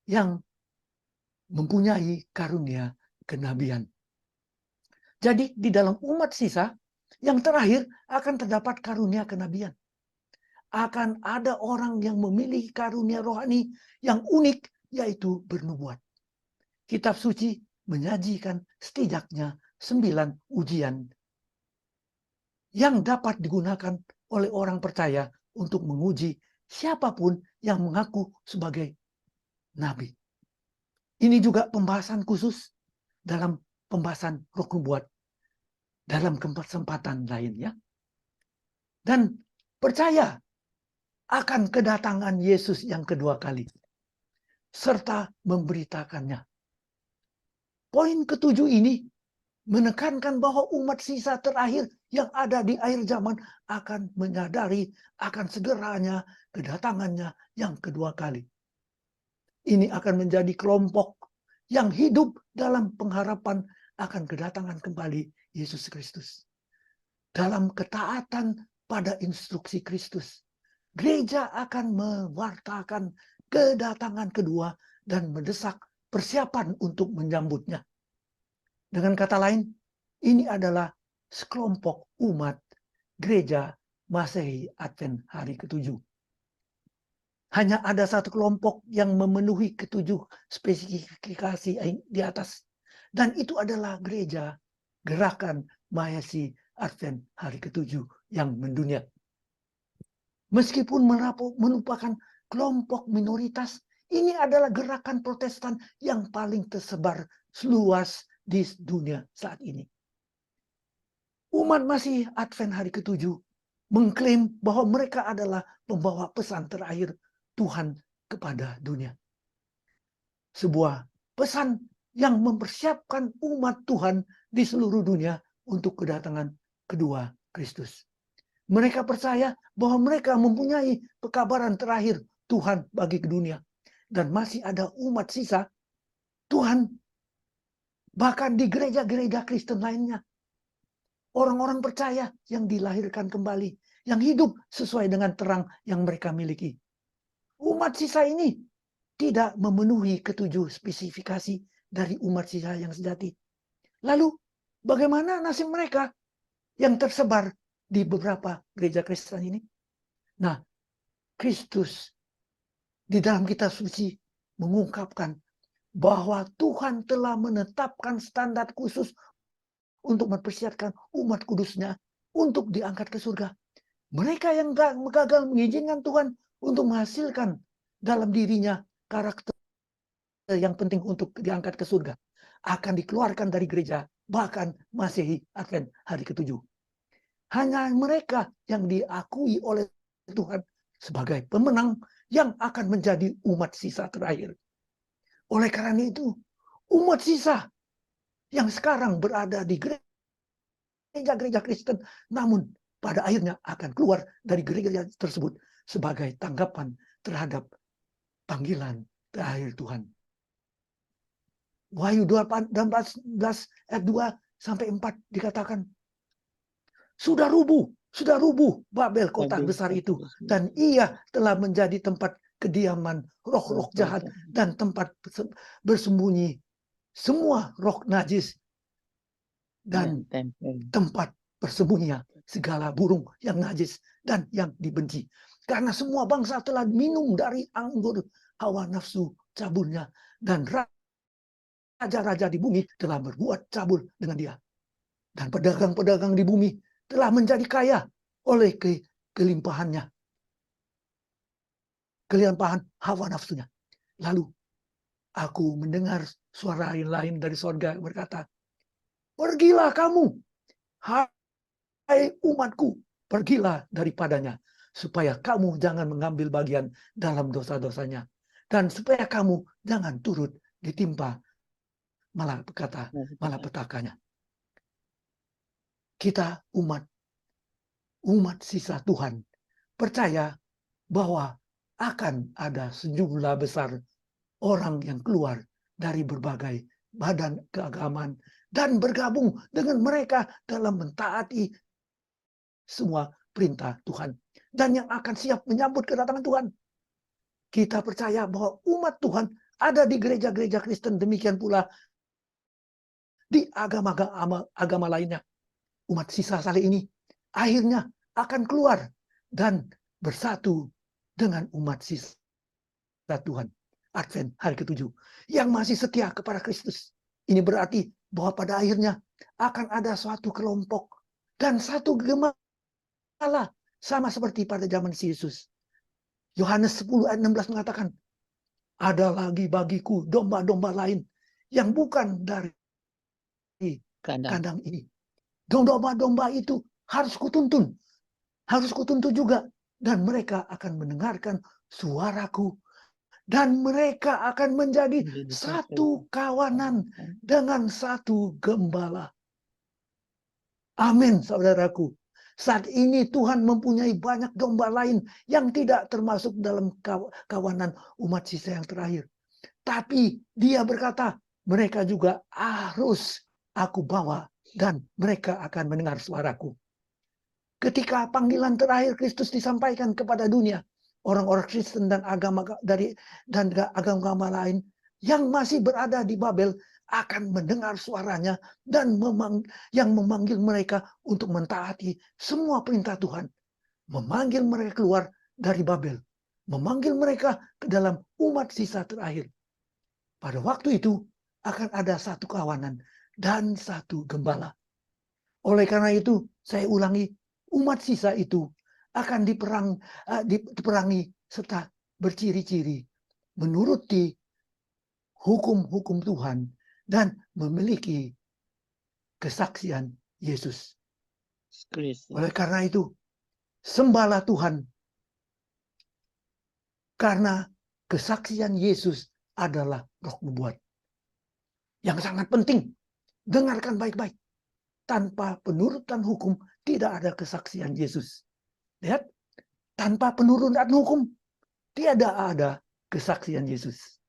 yang mempunyai karunia kenabian. Jadi di dalam umat sisa yang terakhir akan terdapat karunia kenabian. Akan ada orang yang memiliki karunia rohani yang unik, yaitu bernubuat. Kitab suci menyajikan setidaknya 9 ujian yang dapat digunakan oleh orang percaya untuk menguji siapapun yang mengaku sebagai nabi. Ini juga pembahasan khusus dalam pembahasan roh nubuat dalam kesempatan lainnya. Dan percaya akan kedatangan Yesus yang kedua kali serta memberitakannya. Poin ke-7 ini menekankan bahwa umat sisa terakhir yang ada di akhir zaman akan menyadari akan segeranya kedatangannya yang kedua kali. Ini akan menjadi kelompok yang hidup dalam pengharapan akan kedatangan kembali Yesus Kristus. Dalam ketaatan pada instruksi Kristus, gereja akan mewartakan kedatangan kedua dan mendesak persiapan untuk menyambutnya. Dengan kata lain, ini adalah sekelompok umat gereja Masehi Advent hari ke-7. Hanya ada satu kelompok yang memenuhi ke-7 spesifikasi di atas. Dan itu adalah gereja Gerakan Mahesi Advent hari ke-7 yang mendunia. Meskipun merupakan kelompok minoritas, ini adalah gerakan Protestan yang paling tersebar seluas di dunia saat ini. Umat Masih Advent hari ke-7 mengklaim bahwa mereka adalah pembawa pesan terakhir Tuhan kepada dunia. Sebuah pesan yang mempersiapkan umat Tuhan di seluruh dunia untuk kedatangan kedua Kristus. Mereka percaya bahwa mereka mempunyai pekabaran terakhir Tuhan bagi dunia. Dan masih ada umat sisa Tuhan Bahkan di gereja-gereja Kristen lainnya, orang-orang percaya yang dilahirkan kembali, yang hidup sesuai dengan terang yang mereka miliki. Umat sisa ini tidak memenuhi ketujuh spesifikasi dari umat sisa yang sejati. Lalu, bagaimana nasib mereka yang tersebar di beberapa gereja Kristen ini? Nah, Kristus di dalam kitab suci mengungkapkan bahwa Tuhan telah menetapkan standar khusus untuk mempersiapkan umat kudusnya untuk diangkat ke surga. Mereka yang gagal mengizinkan Tuhan untuk menghasilkan dalam dirinya karakter yang penting untuk diangkat ke surga akan dikeluarkan dari gereja, bahkan Masehi Advent hari ke-7. Hanya mereka yang diakui oleh Tuhan sebagai pemenang yang akan menjadi umat sisa terakhir. Oleh karena itu, umat sisa yang sekarang berada di gereja-gereja Kristen, namun pada akhirnya akan keluar dari gereja tersebut sebagai tanggapan terhadap panggilan terakhir Tuhan. Wahyu 18 ayat 2 sampai 4 dikatakan, sudah rubuh Babel, kota besar itu, dan ia telah menjadi tempat kediaman roh-roh jahat dan tempat bersembunyi semua roh najis dan tempat bersembunyinya segala burung yang najis dan yang dibenci. Karena semua bangsa telah minum dari anggur hawa nafsu cabulnya, dan raja-raja di bumi telah berbuat cabul dengan dia. Dan pedagang-pedagang di bumi telah menjadi kaya oleh kelimpahan hawa nafsunya. Lalu aku mendengar suara lain dari sorga berkata, pergilah kamu, hai umatku, pergilah daripadanya, supaya kamu jangan mengambil bagian dalam dosa-dosanya, dan supaya kamu jangan turut ditimpa malapetakannya. Kita umat sisa Tuhan percaya bahwa akan ada sejumlah besar orang yang keluar dari berbagai badan keagamaan dan bergabung dengan mereka dalam mentaati semua perintah Tuhan, dan yang akan siap menyambut kedatangan Tuhan. Kita percaya bahwa umat Tuhan ada di gereja-gereja Kristen, demikian pula di agama lainnya. Umat sisa saleh ini akhirnya akan keluar dan bersatu dengan umat sisa Tuhan Advent hari ke-7 yang masih setia kepada Kristus. Ini berarti bahwa pada akhirnya akan ada suatu kelompok dan satu gembala, sama seperti pada zaman Yesus. Yohanes 10 ayat 16 mengatakan, ada lagi bagiku domba-domba lain yang bukan dari kandang ini. Domba-domba itu harus kutuntun juga, dan mereka akan mendengarkan suaraku, dan mereka akan menjadi satu kawanan dengan satu gembala. Amin, saudaraku. Saat ini Tuhan mempunyai banyak domba lain yang tidak termasuk dalam kawanan umat sisa yang terakhir. Tapi dia berkata, mereka juga harus aku bawa, dan mereka akan mendengar suaraku. Ketika panggilan terakhir Kristus disampaikan kepada dunia, orang-orang Kristen dan agama lain yang masih berada di Babel akan mendengar suaranya dan yang memanggil mereka untuk mentaati semua perintah Tuhan, memanggil mereka keluar dari Babel, memanggil mereka ke dalam umat sisa terakhir. Pada waktu itu akan ada satu kawanan dan satu gembala. Oleh karena itu, saya ulangi, umat sisa itu akan diperangi serta berciri-ciri menuruti hukum-hukum Tuhan dan memiliki kesaksian Yesus. Oleh karena itu, sembahlah Tuhan, karena kesaksian Yesus adalah roh nubuat yang sangat penting. Dengarkan baik-baik. Tanpa penurutan hukum tidak ada kesaksian Yesus. Lihat, tanpa penurutan hukum tidak ada kesaksian Yesus.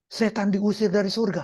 Setan diusir dari surga.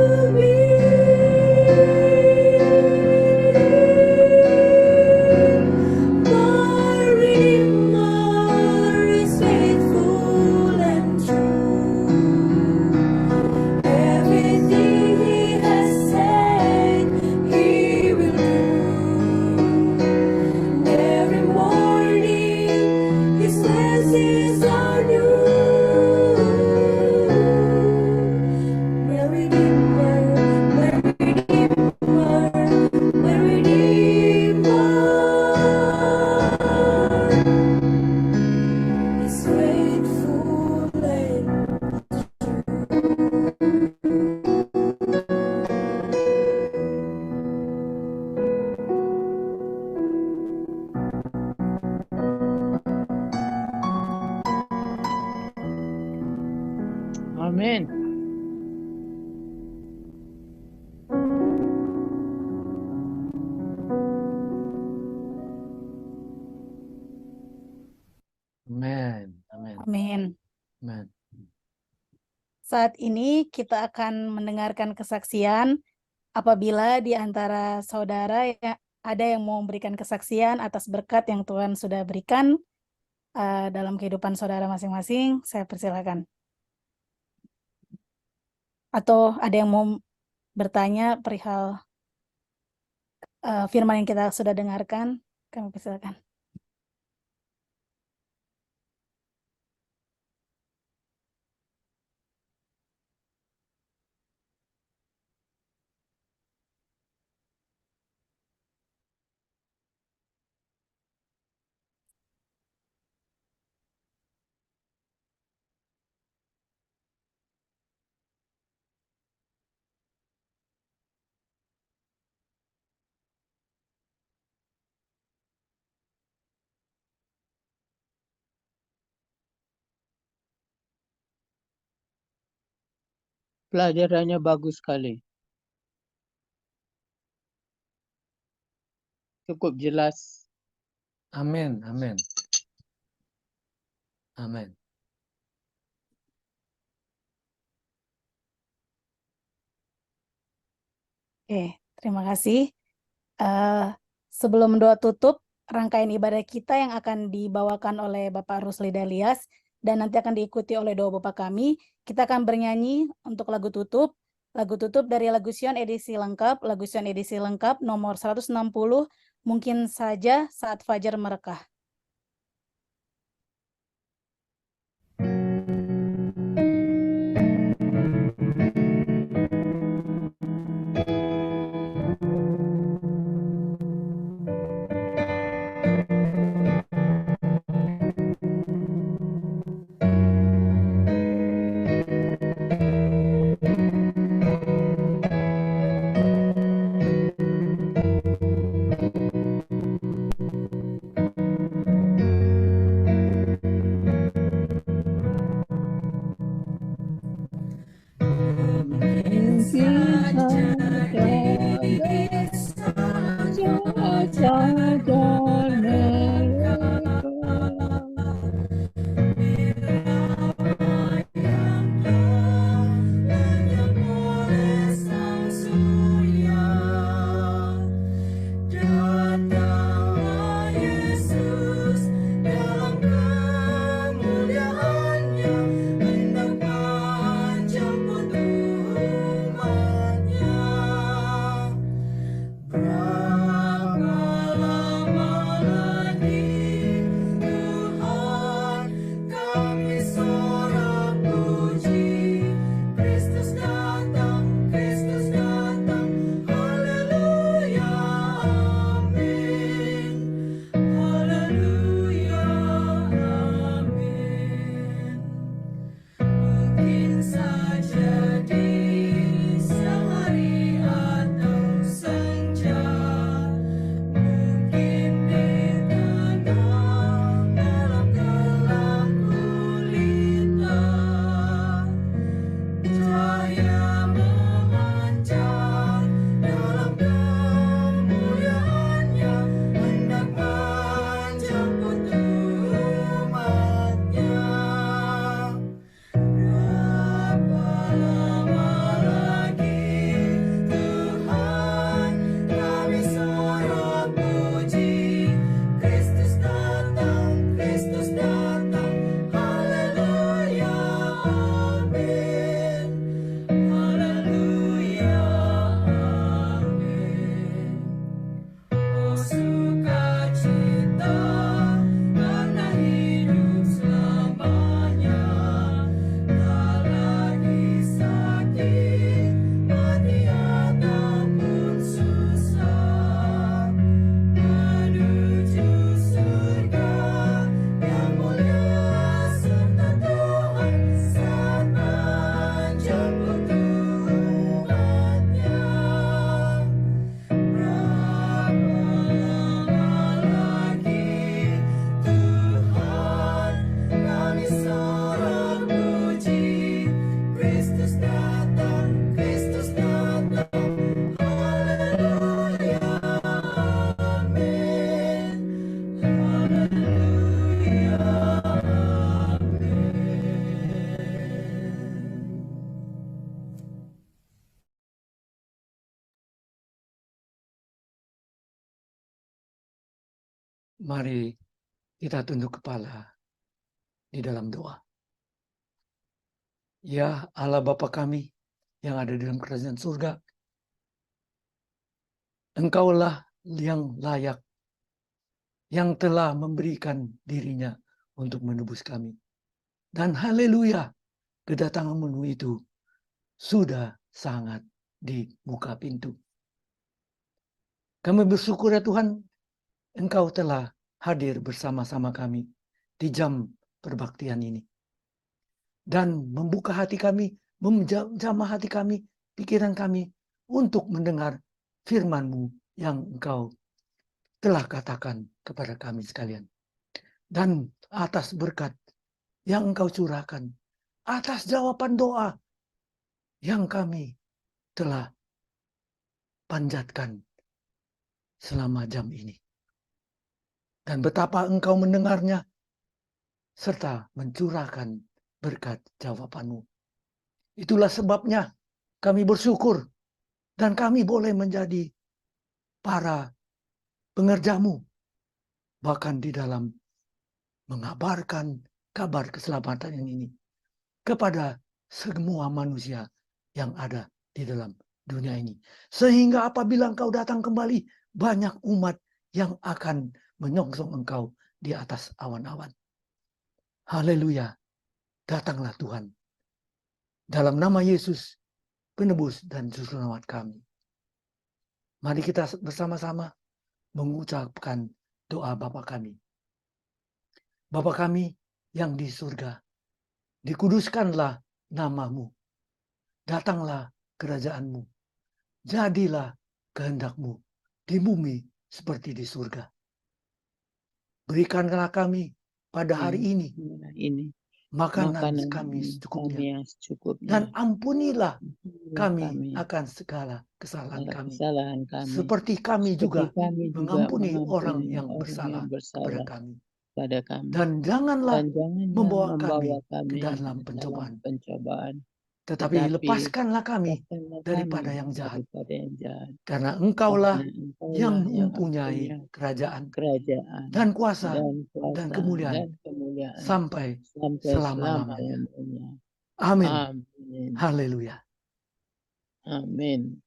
Amin. Amin. Amin. Amin. Amin. Saat ini kita akan mendengarkan kesaksian. Apabila di antara saudara ya, ada yang mau memberikan kesaksian atas berkat yang Tuhan sudah berikan dalam kehidupan saudara masing-masing, saya persilakan. Atau ada yang mau bertanya perihal firman yang kita sudah dengarkan, kami persilakan. Pelajarannya bagus sekali. Cukup jelas. Amin. Amin. Amin. Oke, terima kasih. Sebelum doa tutup, rangkaian ibadah kita yang akan dibawakan oleh Bapak Rusli Dalias dan nanti akan diikuti oleh doa Bapak kami, kita akan bernyanyi untuk lagu tutup dari lagu Sion edisi lengkap nomor 160, Mungkin Saja Saat Fajar Merekah. Mari kita tunduk kepala di dalam doa. Ya Allah Bapa kami yang ada di dalam kerajaan surga, Engkaulah yang layak, yang telah memberikan dirinya untuk menebus kami. Dan haleluya, kedatanganmu itu sudah sangat di muka pintu. Kami bersyukur ya Tuhan, Engkau telah hadir bersama-sama kami di jam perbaktian ini. Dan membuka hati kami, menjamah hati kami, pikiran kami untuk mendengar firman-Mu yang Engkau telah katakan kepada kami sekalian. Dan atas berkat yang Engkau curahkan, atas jawaban doa yang kami telah panjatkan selama jam ini. Dan betapa Engkau mendengarnya, serta mencurahkan berkat jawaban-Mu. Itulah sebabnya kami bersyukur dan kami boleh menjadi para pengerja-Mu, bahkan di dalam mengabarkan kabar keselamatan yang ini kepada semua manusia yang ada di dalam dunia ini. Sehingga apabila Engkau datang kembali, banyak umat yang akan menyongsong Engkau di atas awan-awan. Haleluya, datanglah Tuhan. Dalam nama Yesus, penebus dan juru selamat kami. Mari kita bersama-sama mengucapkan doa Bapa kami. Bapa kami yang di surga, dikuduskanlah nama-Mu. Datanglah kerajaan-Mu. Jadilah kehendak-Mu di bumi seperti di surga. Berikanlah kami pada hari ini makanan kami secukupnya. Dan ampunilah kami akan segala kesalahan kami. Seperti kami juga mengampuni orang yang bersalah kepada kami. Dan janganlah membawa kami ke dalam pencobaan. Tetapi lepaskanlah kami daripada yang jahat. Karena Engkaulah yang mempunyai kerajaan dan kuasa dan kemuliaan sampai selama-lamanya. Amin. Haleluya. Amin.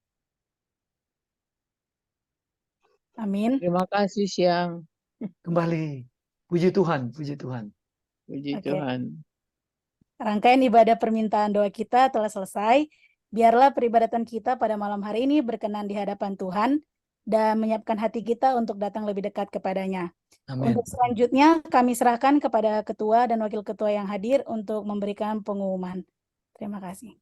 Amin. Terima kasih Siang. Kembali. Puji Tuhan, puji Tuhan. Puji Oke. Tuhan. Rangkaian ibadah permintaan doa kita telah selesai. Biarlah peribadatan kita pada malam hari ini berkenan di hadapan Tuhan dan menyiapkan hati kita untuk datang lebih dekat kepadanya. Amin. Untuk selanjutnya kami serahkan kepada ketua dan wakil ketua yang hadir untuk memberikan pengumuman. Terima kasih.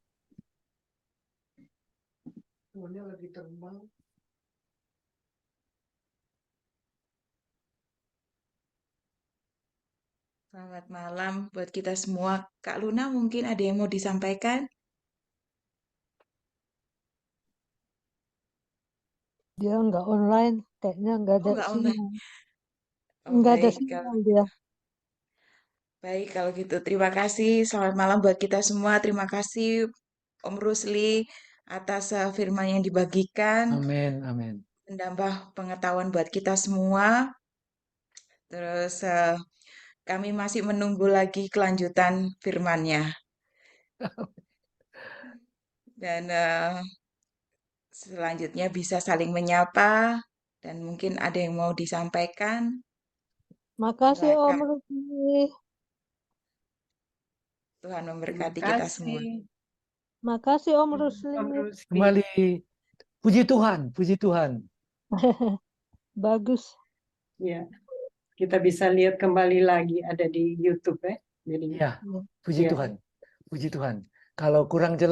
Selamat malam buat kita semua. Kak Luna mungkin ada yang mau disampaikan? Dia nggak online, kayaknya nggak ada nggak online. sinyal. Oh, Nggak ada baik, sinyal dia. baik kalau gitu. Terima kasih. Selamat malam buat kita semua. Terima kasih Om Rusli atas firman yang dibagikan, Amin, amin. menambah pengetahuan buat kita semua. Terus kami masih menunggu lagi kelanjutan firman-Nya. Dan selanjutnya bisa saling menyapa dan mungkin ada yang mau disampaikan. Makasih Om Silakan. Rusli. Tuhan Terima memberkati kita semua. kasih. Makasih Om Rusli. Om Rusli. Kembali. Puji Tuhan, puji Tuhan. Bagus. Ya, kita bisa lihat kembali lagi ada di YouTube ya. Jadi Ya, puji ya. Tuhan. Puji Tuhan. Kalau kurang jelas